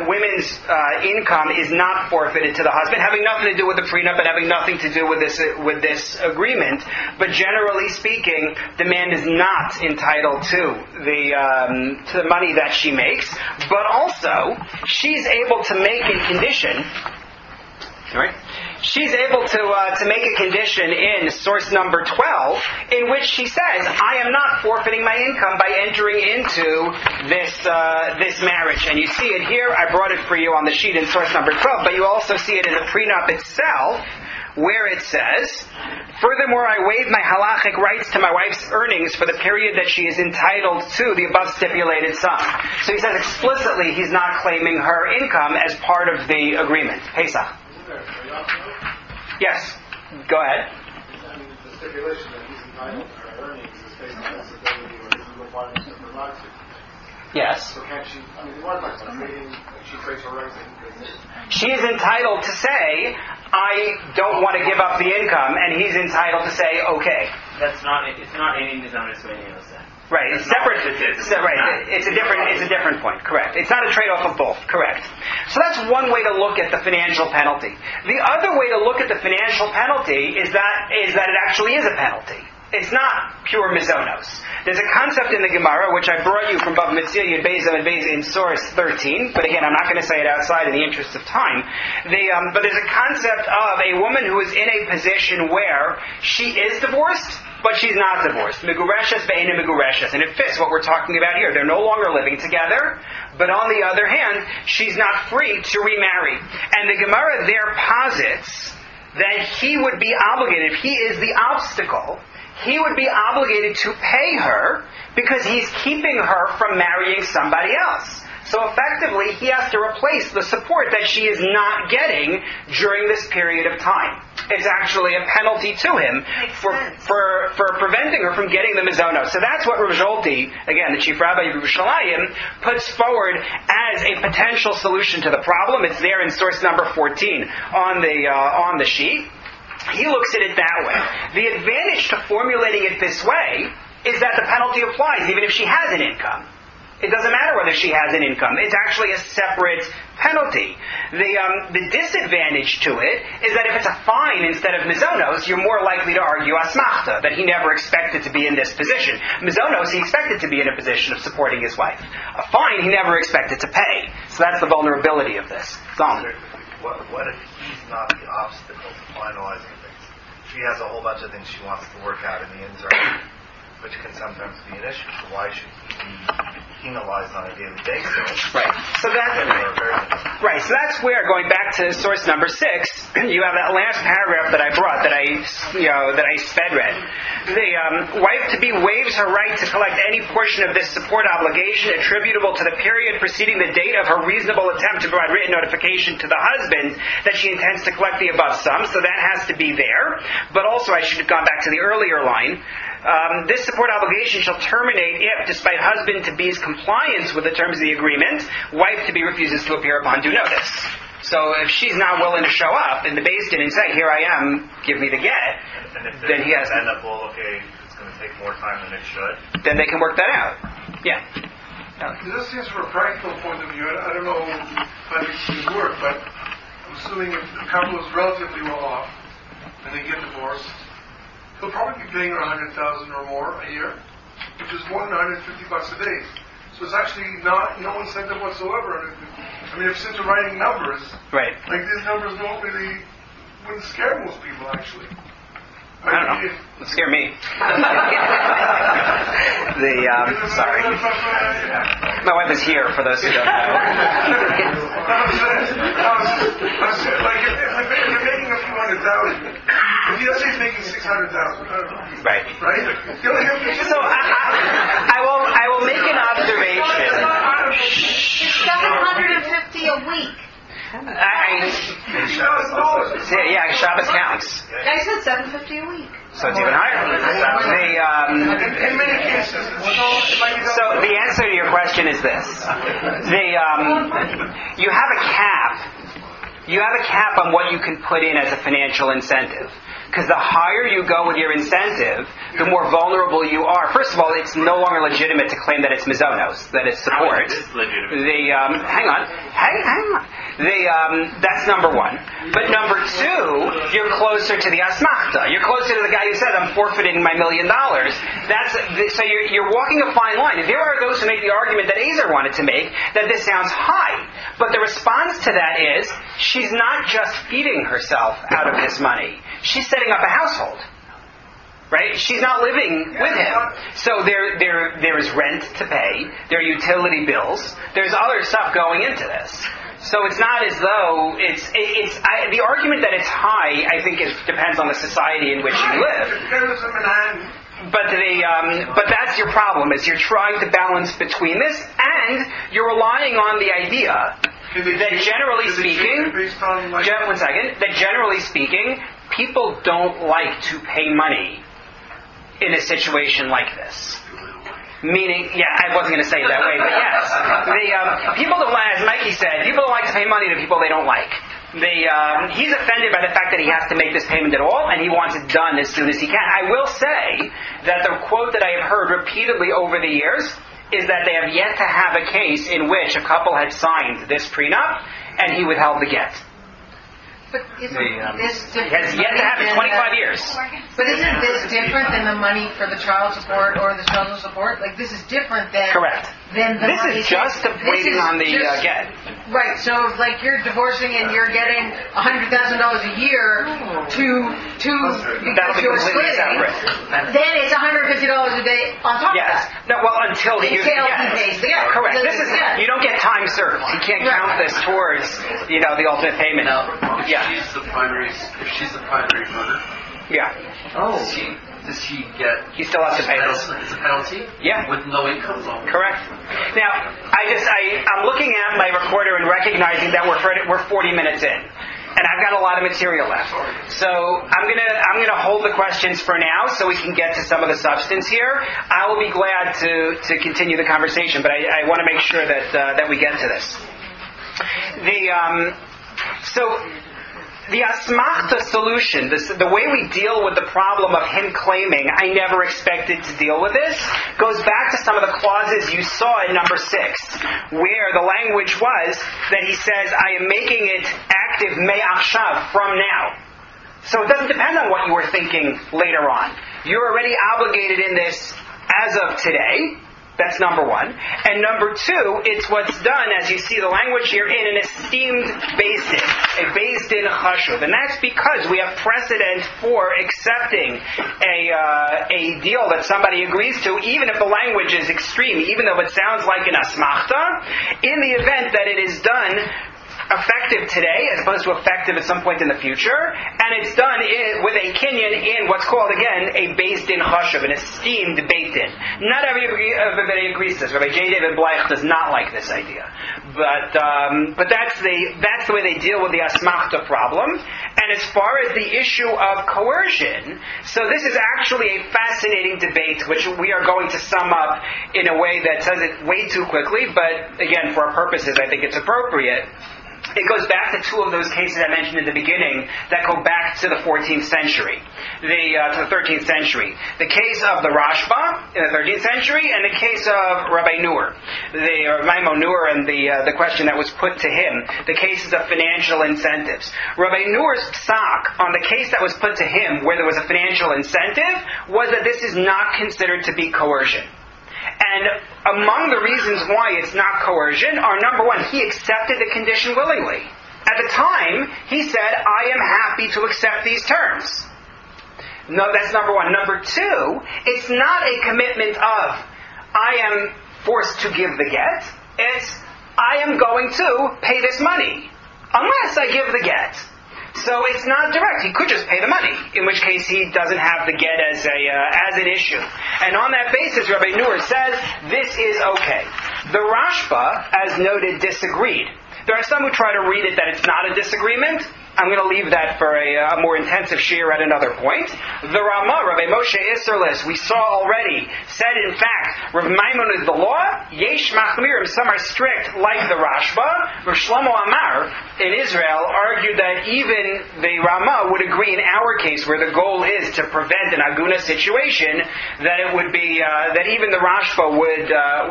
women's income is not forfeited to the husband, having nothing to do with the prenup and having nothing to do with this agreement. But generally speaking, the man is not entitled to the money that she makes, but also she's able to make a condition. Right? She's able to make a condition in source number 12 in which she says, I am not forfeiting my income by entering into this marriage. And you see it here. I brought it for you on the sheet in source number 12, but you also see it in the prenup itself, where it says, furthermore, I waive my halachic rights to my wife's earnings for the period that she is entitled to the above stipulated sum. So he says explicitly he's not claiming her income as part of the agreement. Pesach. Yes. Go ahead. The stipulation that he's entitled to her earnings is based on disability or reasonable requirements of her rights. Yes. So can't she, what am I trading, she trades her rights in business? She is entitled to say, I don't want to give up the income, and he's entitled to say, okay. It's not any dishonest way to say. Right, it's separate. It's a different point. Correct. It's not a trade-off of both. Correct. So that's one way to look at the financial penalty. The other way to look at the financial penalty is that it actually is a penalty. It's not pure mizonos. There's a concept in the Gemara, which I brought you from Bava Metzia Yud Beis and Beis in source 13, but again, I'm not going to say it outside in the interest of time. But there's a concept of a woman who is in a position where she is divorced, but she's not divorced. Megureshes ve'ena megureshes. And it fits what we're talking about here. They're no longer living together, but on the other hand, she's not free to remarry. And the Gemara there posits that he would be obligated, if he is the obstacle, he would be obligated to pay her because he's keeping her from marrying somebody else. So effectively, he has to replace the support that she is not getting during this period of time. It's actually a penalty to him for preventing her from getting the mizono. So that's what Rav Zolti, again, the chief rabbi of Yerushalayim, puts forward as a potential solution to the problem. It's there in source number 14 on the sheet. He looks at it that way. The advantage to formulating it this way is that the penalty applies even if she has an income. It doesn't matter whether she has an income. It's actually a separate penalty. The disadvantage to it is that if it's a fine instead of mizonos, you're more likely to argue asmachta, that he never expected to be in this position. Mizonos, he expected to be in a position of supporting his wife. A fine, he never expected to pay. So that's the vulnerability of this. What if he's not the obstacle to finalizing things? She has a whole bunch of things she wants to work out in the interim. which can sometimes be an issue. So why should he be penalized on a daily basis? Right. So right. So that's where, going back to source number 6, you have that last paragraph that I brought, that I sped read. The wife to be waives her right to collect any portion of this support obligation attributable to the period preceding the date of her reasonable attempt to provide written notification to the husband that she intends to collect the above sum. So that has to be there. But also, I should have gone back to the earlier line. This support obligation shall terminate if, despite husband to be's compliance with the terms of the agreement, wife to be refuses to appear upon due notice. So if she's not willing to show up, and the beis didn't say, "Here I am, give me the get," and if then he has to end up, well, okay, it's going to take more time than it should. Then they can work that out. Yeah. This seems from a practical point of view, I don't know how this would work, but I'm assuming if the couple is relatively well off and they get divorced, he'll probably be paying her $100,000 or more a year, which is more than $150 a day. So it's actually no incentive whatsoever. I mean, since we're writing numbers, right? Like these numbers wouldn't scare most people actually. I don't know. It scare me. Sorry. My wife is here, for those who don't know. Like, if you're making a few $100,000, if he does say he's making $600,000, right? So I will make an observation. It's $750 a week. Shabbos counts. I said $750 a week. So it's even higher. In many cases, so the answer to your question is this: you have a cap. You have a cap on what you can put in as a financial incentive. Because the higher you go with your incentive, the more vulnerable you are. First of all, it's no longer legitimate to claim that it's mizonos, that it's support. It's legitimate. Hang on. That's number one. But number two, you're closer to the asmachta. You're closer to the guy who said, "I'm forfeiting my $1 million." So you're walking a fine line. And there are those who make the argument that Azer wanted to make, that this sounds high. But the response to that is, she's not just feeding herself out of this money. She's setting up a household, right? She's not living with him. So there is rent to pay. There are utility bills. There's other stuff going into this. So it's not as though the argument that it's high, I think, depends on the society in which you live. But that's your problem, is you're trying to balance between this, and you're relying on the idea that generally speaking, people don't like to pay money in a situation like this. Meaning, I wasn't going to say it that way, but yes. People don't like, as Mikey said, people don't like to pay money to people they don't like. He's offended by the fact that he has to make this payment at all, and he wants it done as soon as he can. I will say that the quote that I have heard repeatedly over the years is that they have yet to have a case in which a couple had signed this prenup, and he withheld the get. But isn't this different? He has yet to have it 25 years. But isn't this different than the money for the child support or the spousal support? Like, this is different than... Correct. Than the this money. Is just waiting on the get. Right, so if, like, you're divorcing and you're getting $100,000 a year because you're splitting, then it's $150 a day on top of that. No, well, until he pays the get. Correct. You don't get time served. He can't count this towards, the ultimate payment. If she's the primary mother. Yeah. Does she get? He still has to pay this. It's a penalty. Yeah. With no income loan. Correct. Now, I'm looking at my recorder and recognizing that we're 40 minutes in, and I've got a lot of material left. So I'm gonna hold the questions for now, so we can get to some of the substance here. I will be glad to continue the conversation, but I want to make sure that we get to this. The asmachta solution, the way we deal with the problem of him claiming, "I never expected to deal with this," goes back to some of the clauses you saw in number 6, where the language was that he says, "I am making it active me'achshav, from now." So it doesn't depend on what you were thinking later on. You're already obligated in this as of today, That's number one. And number two, it's what's done, as you see the language here, in an esteemed beis din, a beis din chashuv. And that's because we have precedent for accepting a deal that somebody agrees to, even if the language is extreme, even though it sounds like an asmachta, in the event that it is done effective today as opposed to effective at some point in the future, and it's done with a kinyan in what's called, again, a beis din chashuv, an esteemed beit din. Not everybody agrees to this. Rabbi J. David Bleich does not like this idea. But that's the way they deal with the asmachta problem. And as far as the issue of coercion, so this is actually a fascinating debate, which we are going to sum up in a way that says it way too quickly, but again, for our purposes, I think it's appropriate. It goes back to two of those cases I mentioned in the beginning that go back to the 14th century, to the 13th century. The case of the Rashba in the 13th century, and the case of Rabbi Nur, Rabbi Nur, and the question that was put to him, the cases of financial incentives. Rabbi Nur's psak on the case that was put to him, where there was a financial incentive, was that this is not considered to be coercion. And among the reasons why it's not coercion are, number one, he accepted the condition willingly. At the time, he said, I am happy to accept these terms. No, that's number one. Number two, it's not a commitment of, I am forced to give the get. It's, I am going to pay this money, unless I give the get. So it's not direct. He could just pay the money, in which case he doesn't have the get as an issue. And on that basis, Rabbi Nur says this is okay. The Rashba, as noted, disagreed. There are some who try to read it that it's not a disagreement. I'm going to leave that for a more intensive shiur at another point. The Rama, Rabbi Moshe Isserlis, we saw already, said in fact, Rav Maimon is the law, Yesh Machmirim, some are strict like the Rashba. Rav Shlomo Amar in Israel argued that even the Rama would agree in our case, where the goal is to prevent an aguna situation, that it would be, that even the Rashba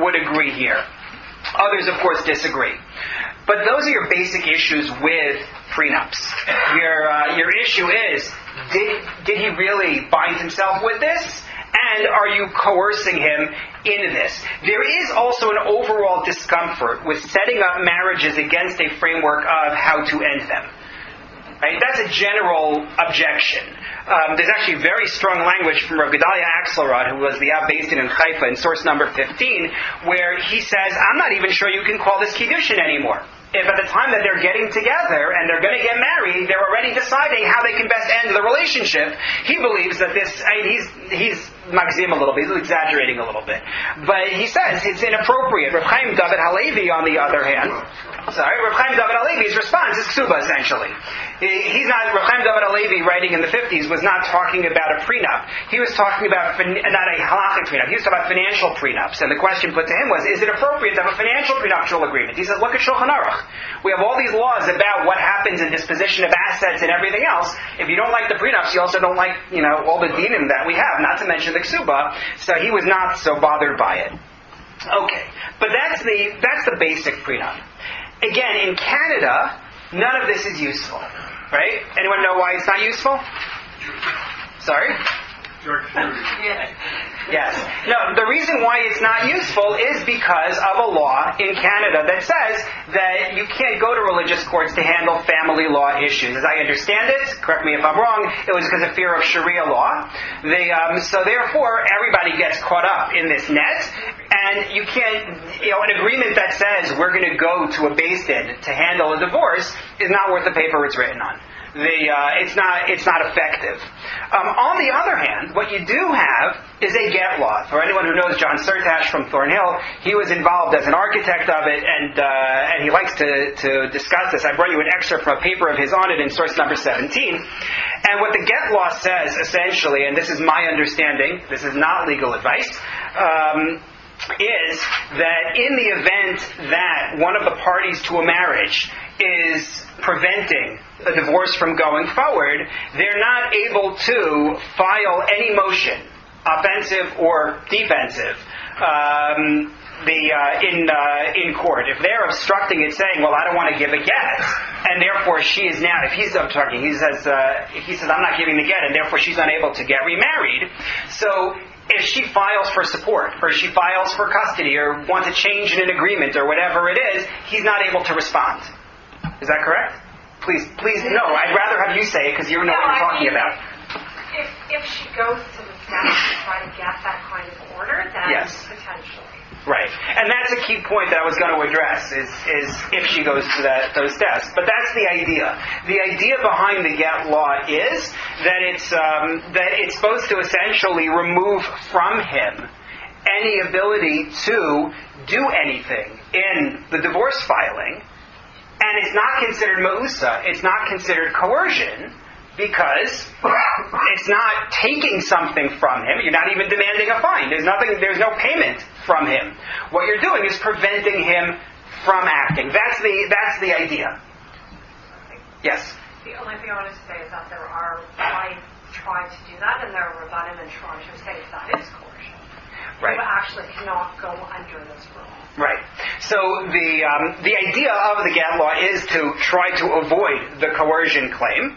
would agree here. Others, of course, disagree. But those are your basic issues with prenups. Your issue is, did he really bind himself with this? And are you coercing him into this? There is also an overall discomfort with setting up marriages against a framework of how to end them. Right? That's a general objection. There's actually very strong language from Rav Gedalia Axelrod, who was the Av Beis Din in Haifa, in source number 15, where he says, I'm not even sure you can call this Kiddushin anymore. If at the time that they're getting together and they're going to get married, they're already deciding how they can best end the relationship, he believes that this, he's magzim a little bit, he's exaggerating a little bit. But he says it's inappropriate. Rav Chaim David Halevi, on the other hand, Rav Chaim David Halevi's response is ksuba, essentially. He's not, Rav Chaim David Halevi, writing in the 50s, was not talking about a prenup. He was talking about, not a halachic prenup, he was talking about financial prenups. And the question put to him was, is it appropriate to have a financial prenuptial agreement? He says, look at Shulchan Aruch. We have all these laws about what happens in disposition of assets and everything else. If you don't like the prenups, you also don't like, all the dinim that we have, not to mention the ksuba. So he was not so bothered by it. Okay. But that's the basic prenup. Again, in Canada, none of this is useful. Right? Anyone know why it's not useful? Sorry? Yes. No, the reason why it's not useful is because of a law in Canada that says that you can't go to religious courts to handle family law issues. As I understand it, correct me if I'm wrong, it was because of fear of Sharia law. So therefore, everybody gets caught up in this net, and you can't, an agreement that says we're going to go to a beis din to handle a divorce is not worth the paper it's written on. It's not effective. On the other hand, what you do have is a get law. For anyone who knows John Sertash from Thornhill, he was involved as an architect of it, and he likes to discuss this. I brought you an excerpt from a paper of his on it in source number 17. And what the get law says, essentially, and this is my understanding, this is not legal advice, is that in the event that one of the parties to a marriage is preventing a divorce from going forward, they're not able to file any motion, offensive or defensive, in court. If they're obstructing it, saying, "Well, I don't want to give a get," and therefore she is now, if he's obstructing, he says, "I'm not giving the get," and therefore she's unable to get remarried. So if she files for support, or she files for custody, or wants to change in an agreement, or whatever it is, he's not able to respond. Is that correct? Please, no. I'd rather have you say it because you know what you're talking about. If she goes to the steps to try to get that kind of order, then yes. Potentially. Right. And that's a key point that I was going to address, is if she goes to those steps. But that's the idea. The idea behind the get law is that it's supposed to essentially remove from him any ability to do anything in the divorce filing. And it's not considered ma'usa, it's not considered coercion, because it's not taking something from him. You're not even demanding a fine. There's no payment from him. What you're doing is preventing him from acting. That's the idea. Yes? The only thing I wanted to say is that I tried to do that, and there are Rabbanim in Toronto who say that is coercion. Right. You actually cannot go under this rule. Right. So the idea of the get law is to try to avoid the coercion claim.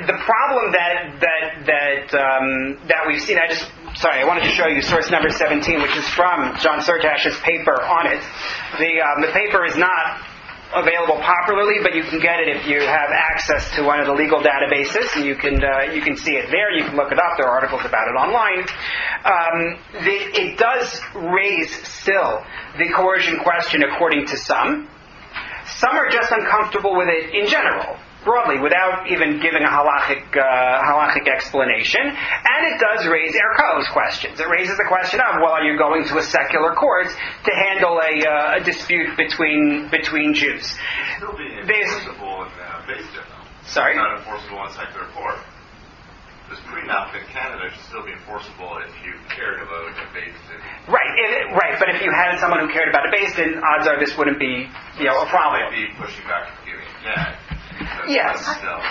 The problem that we've seen, I wanted to show you source number 17, which is from John Sertash's paper on it. The paper is not available popularly, but you can get it if you have access to one of the legal databases, and you can see it there. You can look it up. There are articles about it online. It does raise still the coercion question according to some. Some are just uncomfortable with it in general, broadly, without even giving a halachic explanation. And it does raise erkos questions. It raises the question of, well, are you going to a secular court to handle a dispute between Jews? It's still being enforceable in Beis Din, though. Sorry? It's not enforceable in secular court. This prenup in Canada should still be enforceable if you cared about a Beis Din. Right. But if you had someone who cared about a Beis Din, odds are this wouldn't be a problem. Might be pushing back and giving it back. Yes.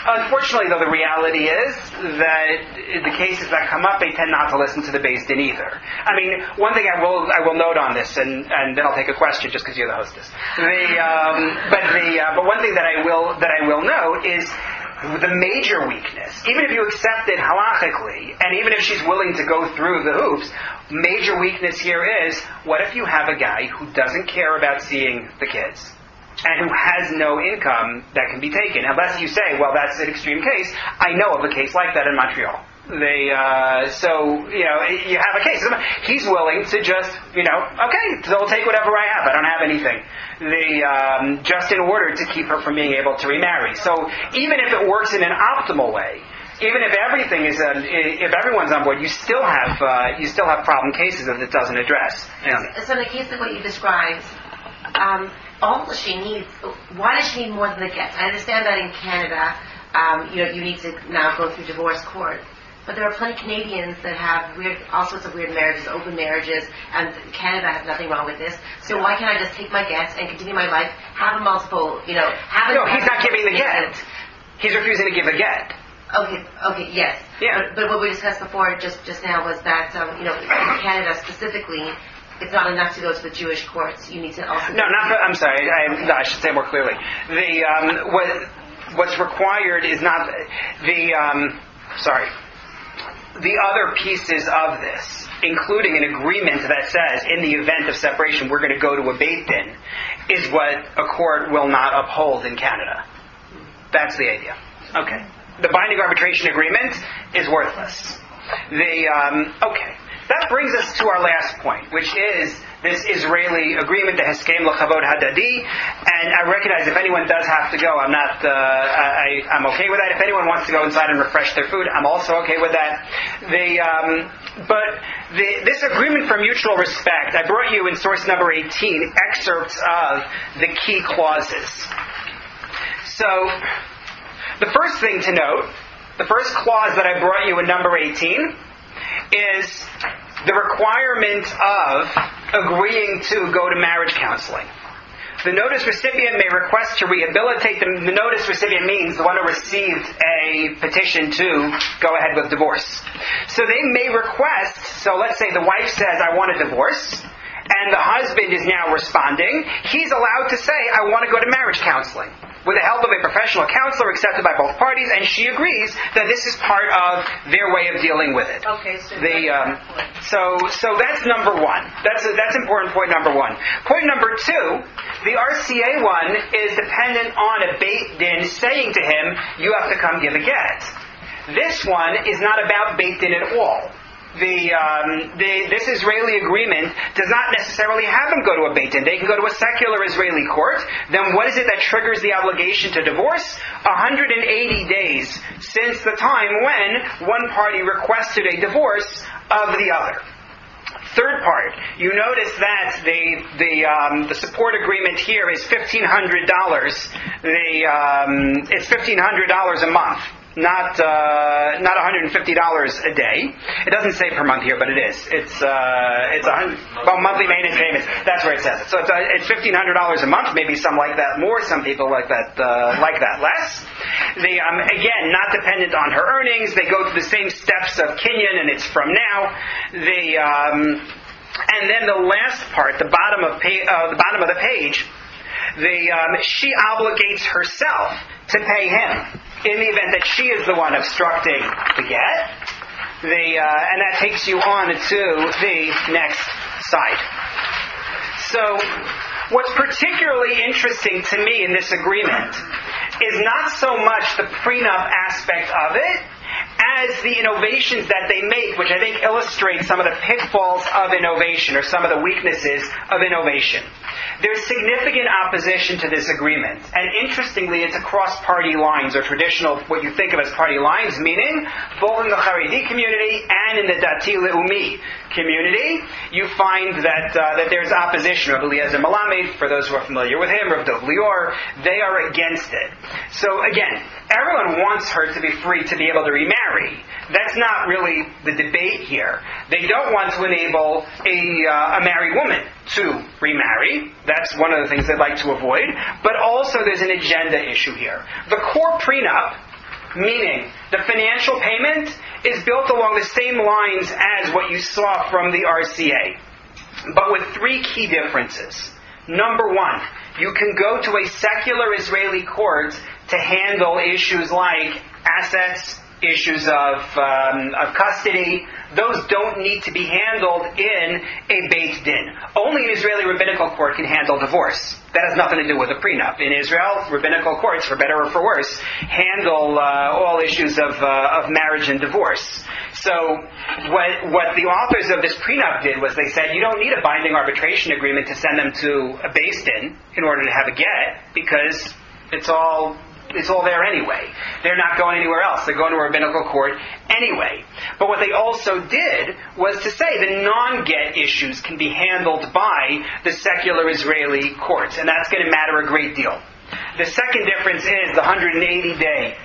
Unfortunately, though, the reality is that the cases that come up, they tend not to listen to the Beis Din either. I mean, one thing I will note on this, and then I'll take a question just because you're the hostess. But one thing that I will note is the major weakness. Even if you accept it halachically, and even if she's willing to go through the hoops, major weakness here is, what if you have a guy who doesn't care about seeing the kids, and who has no income that can be taken? Unless you say, well, that's an extreme case. I know of a case like that in Montreal. You have a case. He's willing to just, okay, so I'll take whatever I have. I don't have anything. Just in order to keep her from being able to remarry. So even if it works in an optimal way, even if everything is, if everyone's on board, you still have problem cases that it doesn't address. So in the case of what you described, all she needs, why does she need more than the get? I understand that in Canada, you need to now go through divorce court. But there are plenty of Canadians that have all sorts of weird marriages, open marriages, and Canada has nothing wrong with this. So why can't I just take my gets and continue my life, have a multiple, have a... No, he's not giving the get. He's refusing to give a get. Okay, yes. Yeah. But what we discussed before, just now, was that, in Canada specifically, it's not enough to go to the Jewish courts. You need to also... No, I'm sorry. I should say more clearly. What's required is not the other pieces of this, including an agreement that says, in the event of separation, we're going to go to a Beit Din, is what a court will not uphold in Canada. That's the idea. Okay. The binding arbitration agreement is worthless. Okay. That brings us to our last point, which is this Israeli agreement, the Heskem L'Chavod Hadadi. And I recognize if anyone does have to go, I'm okay with that. If anyone wants to go inside and refresh their food, I'm also okay with that. This agreement for mutual respect, I brought you in source number 18 excerpts of the key clauses. So, the first thing to note, the first clause that I brought you in number 18 is the requirement of agreeing to go to marriage counseling. The notice recipient may request to rehabilitate them. The notice recipient means the one who received a petition to go ahead with divorce. So they may request, so let's say the wife says, I want a divorce, and the husband is now responding. He's allowed to say, I want to go to marriage counseling. with the help of a professional counselor accepted by both parties, and she agrees that this is part of their way of dealing with it. Okay, so that's number one. That's important point number one. Point number two, the RCA one is dependent on a Beit Din saying to him, you have to come give a get. This one is not about Beit Din at all. This Israeli agreement does not necessarily have them go to a Beit Din. They can go to a secular Israeli court. Then what is it that triggers the obligation to divorce? 180 days since the time when one party requested a divorce of the other. Third part, you notice that the support agreement here is $1,500. It's $1,500 a month. Not $150 a day. It doesn't say per month here, but it is. It's monthly maintenance payments. That's where it says it. So it's $1,500 a month. Maybe some like that more. Some people like that less. Again, not dependent on her earnings. They go through the same steps of Kinyan, and it's from now. And then the last part, the bottom of the page, she obligates herself to pay him in the event that she is the one obstructing the get. And that takes you on to the next side. So, what's particularly interesting to me in this agreement is not so much the prenup aspect of it as the innovations that they make, which I think illustrate some of the pitfalls of innovation or some of the weaknesses of innovation. There's significant opposition to this agreement, and interestingly, it's across party lines, or traditional, what you think of as party lines, meaning both in the Haredi community and in the Dati Leumi community, you find that there's opposition. Rabbi Eliezer Melamed, for those who are familiar with him, Rav Dov Lior, they are against it. So again, everyone wants her to be free to be able to remarry. That's not really the debate here. They don't want to enable a married woman to remarry. That's one of the things they'd like to avoid. But also there's an agenda issue here. The core prenup, meaning the financial payment, is built along the same lines as what you saw from the RCA, but with three key differences. Number one, you can go to a secular Israeli court to handle issues like assets, issues of custody. Those don't need to be handled in a Beit Din. Only an Israeli rabbinical court can handle divorce. That has nothing to do with a prenup. In Israel, rabbinical courts, for better or for worse, handle all issues of marriage and divorce. So what the authors of this prenup did was they said, you don't need a binding arbitration agreement to send them to a Beit Din in order to have a get, because it's all there anyway. They're not going anywhere else. They're going to a rabbinical court anyway. But what they also did was to say the non-get issues can be handled by the secular Israeli courts, and that's going to matter a great deal. The second difference is the 180-day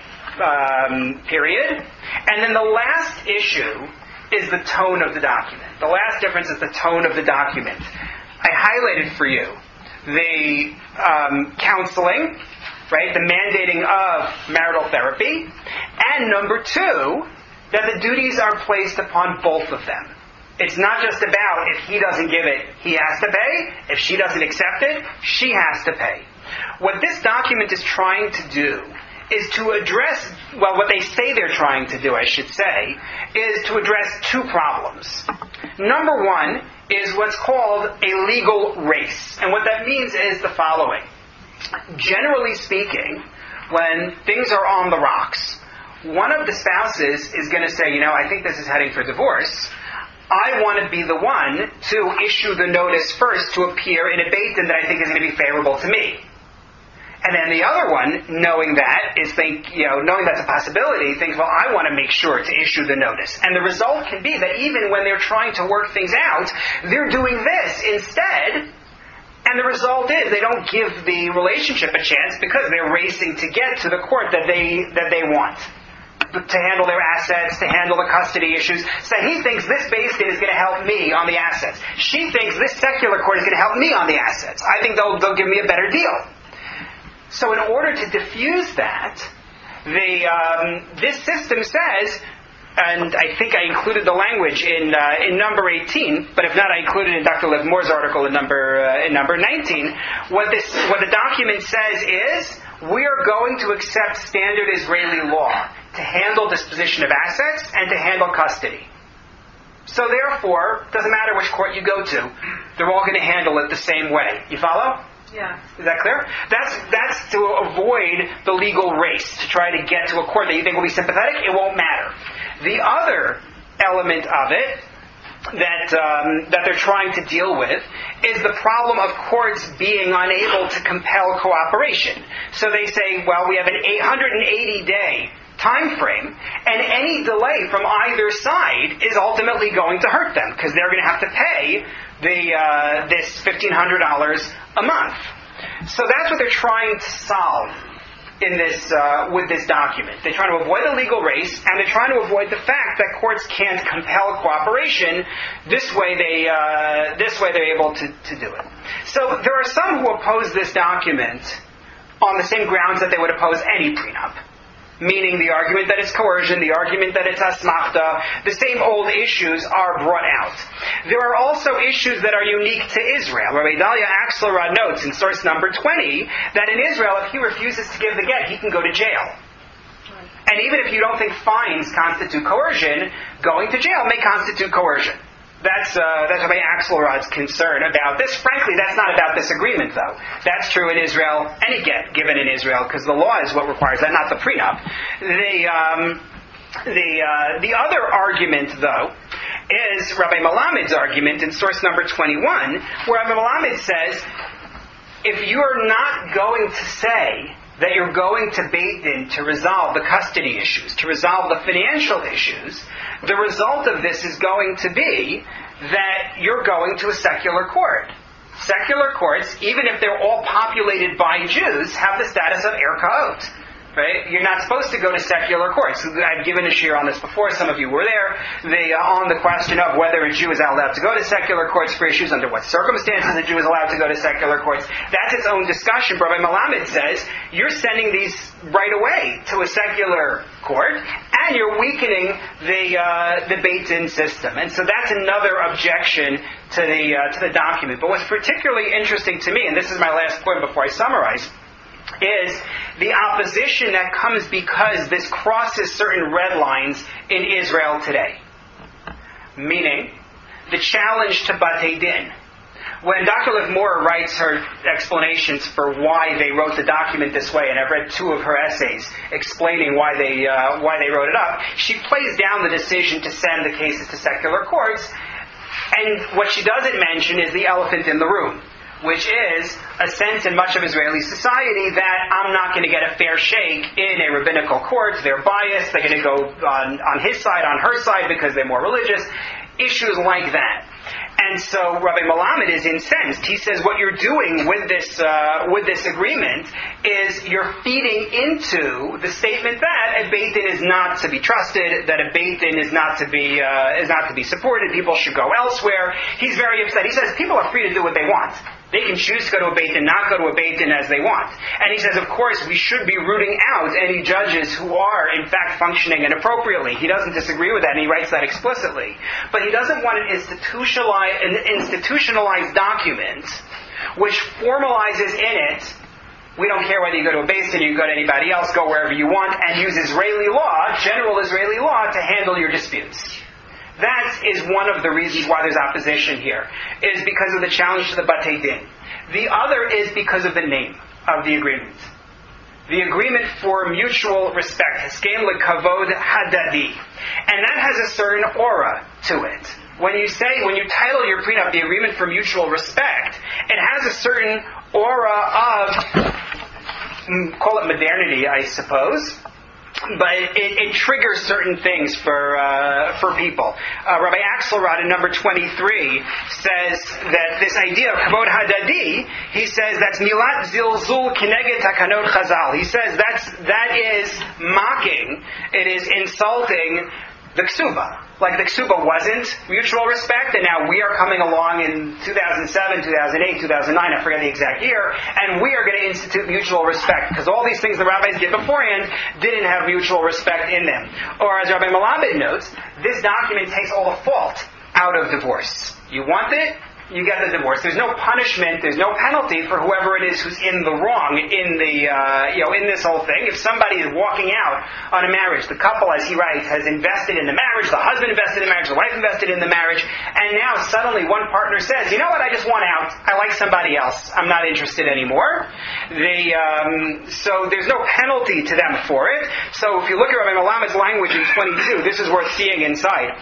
period. And then the last issue is the tone of the document. The last difference is the tone of the document. I highlighted for you the counseling, right, the mandating of marital therapy, and number two, that the duties are placed upon both of them. It's not just about if he doesn't give it, he has to pay. If she doesn't accept it, she has to pay. What this document is trying to do is to address, what they say they're trying to do, I should say, is to address two problems. Number one is what's called a legal race. And what that means is the following. Generally speaking, when things are on the rocks, one of the spouses is going to say, I think this is heading for divorce. I want to be the one to issue the notice first to appear in a Beit Din that I think is going to be favorable to me. And then the other one, knowing that's a possibility, thinks, I want to make sure to issue the notice. And the result can be that even when they're trying to work things out, they're doing this instead. And the result is they don't give the relationship a chance because they're racing to get to the court that they want, to handle their assets, to handle the custody issues. So he thinks this Beit Din is going to help me on the assets. She thinks this secular court is going to help me on the assets. I think they'll give me a better deal. So in order to diffuse that, this system says, and I think I included the language in number 18, but if not, I included it in Dr. Liv Moore's article in number 19. What the document says is, we are going to accept standard Israeli law to handle disposition of assets and to handle custody. So therefore, it doesn't matter which court you go to, they're all going to handle it the same way. You follow? Yeah. Is that clear? That's to avoid the legal race, to try to get to a court that you think will be sympathetic. It won't matter. The other element of it that they're trying to deal with is the problem of courts being unable to compel cooperation. So they say, well, we have an 180-day time frame, and any delay from either side is ultimately going to hurt them because they're going to have to pay this $1,500 a month. So that's what they're trying to solve in this with this document. They're trying to avoid the legal race, and they're trying to avoid the fact that courts can't compel cooperation. This way they're able to do it. So there are some who oppose this document on the same grounds that they would oppose any prenup. Meaning the argument that it's coercion, the argument that it's asmachta, the same old issues are brought out. There are also issues that are unique to Israel. Rabbi Dalia Axelrod notes in source number 20 that in Israel, if he refuses to give the get, he can go to jail. And even if you don't think fines constitute coercion, going to jail may constitute coercion. That's Rabbi Axelrod's concern about this. Frankly, that's not about this agreement, though. That's true in Israel, any get given in Israel, because the law is what requires that, not the prenup. The other argument, though, is Rabbi Melamed's argument in source number 21, where Rabbi Melamed says, if you're not going to say that you're going to Beit Din to resolve the custody issues, to resolve the financial issues, the result of this is going to be that you're going to a secular court. Secular courts, even if they're all populated by Jews, have the status of erkaot. Right? You're not supposed to go to secular courts. I've given a shir on this before. Some of you were there. On the question of whether a Jew is allowed to go to secular courts for issues, under what circumstances a Jew is allowed to go to secular courts. That's its own discussion. Rabbi Melamed says, you're sending these right away to a secular court, and you're weakening the Beit Din system. And so that's another objection to the document. But what's particularly interesting to me, and this is my last point before I summarize, is the opposition that comes because this crosses certain red lines in Israel today. Meaning, the challenge to Batei Din. When Dr. Liv Moore writes her explanations for why they wrote the document this way, and I've read 2 of her essays explaining why they wrote it up, she plays down the decision to send the cases to secular courts, and what she doesn't mention is the elephant in the room, which is a sense in much of Israeli society that I'm not going to get a fair shake in a rabbinical court. They're biased. They're going to go on his side, on her side, because they're more religious. Issues like that. And so Rabbi Melamed is incensed. He says what you're doing with this agreement is you're feeding into the statement that a Beit Din is not to be trusted, that a Beit Din is not to be supported. People should go elsewhere. He's very upset. He says people are free to do what they want. They can choose to go to a Beit Din, not go to a Beit Din as they want. And he says, of course, we should be rooting out any judges who are, in fact, functioning inappropriately. He doesn't disagree with that, and he writes that explicitly. But he doesn't want an institutionalized document which formalizes in it, we don't care whether you go to a Beit Din or you go to anybody else, go wherever you want, and use Israeli law, general Israeli law, to handle your disputes. That is one of the reasons why there's opposition here, is because of the challenge to the Batei Din. The other is because of the name of the agreement. The agreement for mutual respect, Haskem Lekavod Hadadi. And that has a certain aura to it. When you title your prenup the agreement for mutual respect, it has a certain aura of, call it modernity, I suppose. But it triggers certain things for people. Rabbi Axelrod in number 23 says that this idea of kavod hadadi, he says that's milat zilzul kineged takanot chazal. He says that is mocking, it is insulting the ksuba. Like the ksuba wasn't mutual respect, and now we are coming along in 2007, 2008, 2009, I forget the exact year, and we are going to institute mutual respect, because all these things the rabbis did beforehand didn't have mutual respect in them. Or as Rabbi Melamed notes, this document takes all the fault out of divorce. You want it? you get the divorce. There's no punishment, there's no penalty for whoever it is who's in the wrong in the in this whole thing. If somebody is walking out on a marriage, the couple, as he writes, has invested in the marriage, the husband invested in the marriage, the wife invested in the marriage, and now suddenly one partner says, you know what, I just want out, I like somebody else, I'm not interested anymore. So there's no penalty to them for it. So if you look at Rabbi Malamed's language in 22, this is worth seeing inside.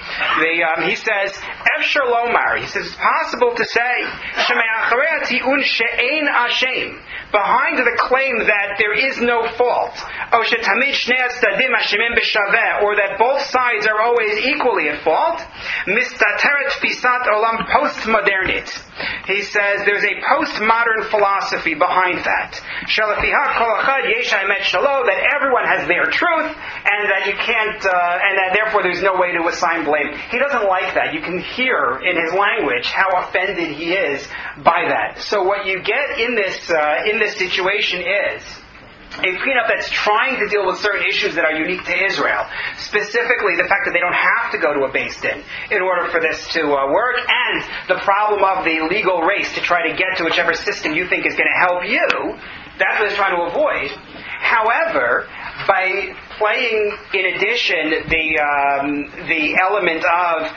He says, Efshar Lomar, he says, it's possible to say, Sheme'acharei ti'un she'ein ashem, behind the claim that there is no fault, or that both sides are always equally at fault, mistateret tfisat olam postmodernit. He says there's a postmodern philosophy behind that. That everyone has their truth, and that you can't, and that therefore there's no way to assign blame. He doesn't like that. You can hear in his language how offended he is by that. So what you get in this situation is a prenup that's trying to deal with certain issues that are unique to Israel. Specifically, the fact that they don't have to go to a Beis Din in order for this to work, and the problem of the legal race to try to get to whichever system you think is going to help you. That's what it's trying to avoid. However, by playing, in addition, the element of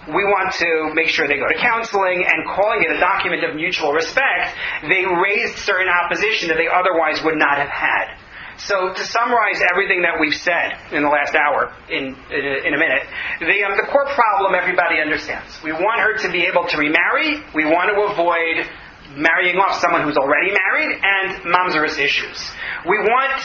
we want to make sure they go to counseling and calling it a document of mutual respect, they raised certain opposition that they otherwise would not have had. So to summarize everything that we've said in the last hour, in a minute, the core problem everybody understands. We want her to be able to remarry. We want to avoid marrying off someone who's already married and mamzerous issues. We want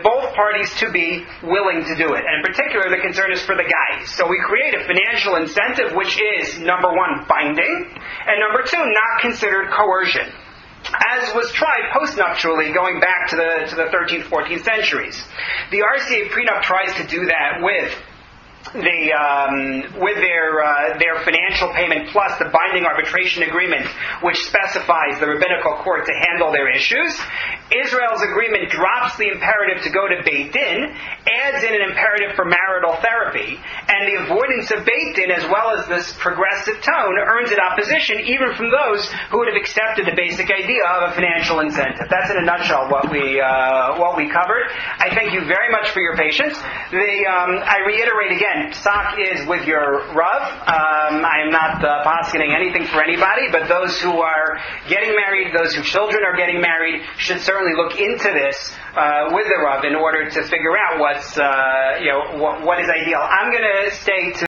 both parties to be willing to do it. And in particular, the concern is for the guys. So we create a financial incentive which is, number one, binding, and number two, not considered coercion, as was tried postnuptially going back to the 13th, 14th centuries. The RCA prenup tries to do that with their financial payment plus the binding arbitration agreement which specifies the rabbinical court to handle their issues. Israel's agreement drops the imperative to go to Beit Din, adds in an imperative for marital therapy, and the avoidance of Beit Din, as well as this progressive tone, earns an opposition even from those who would have accepted the basic idea of a financial incentive. That's in a nutshell what we covered. I thank you very much for your patience. I reiterate again, Psak is with your Rav. I am not poskening anything for anybody, but those who are getting married, those whose children are getting married, should certainly look into this with the Rav in order to figure out what is ideal. I'm going to stay to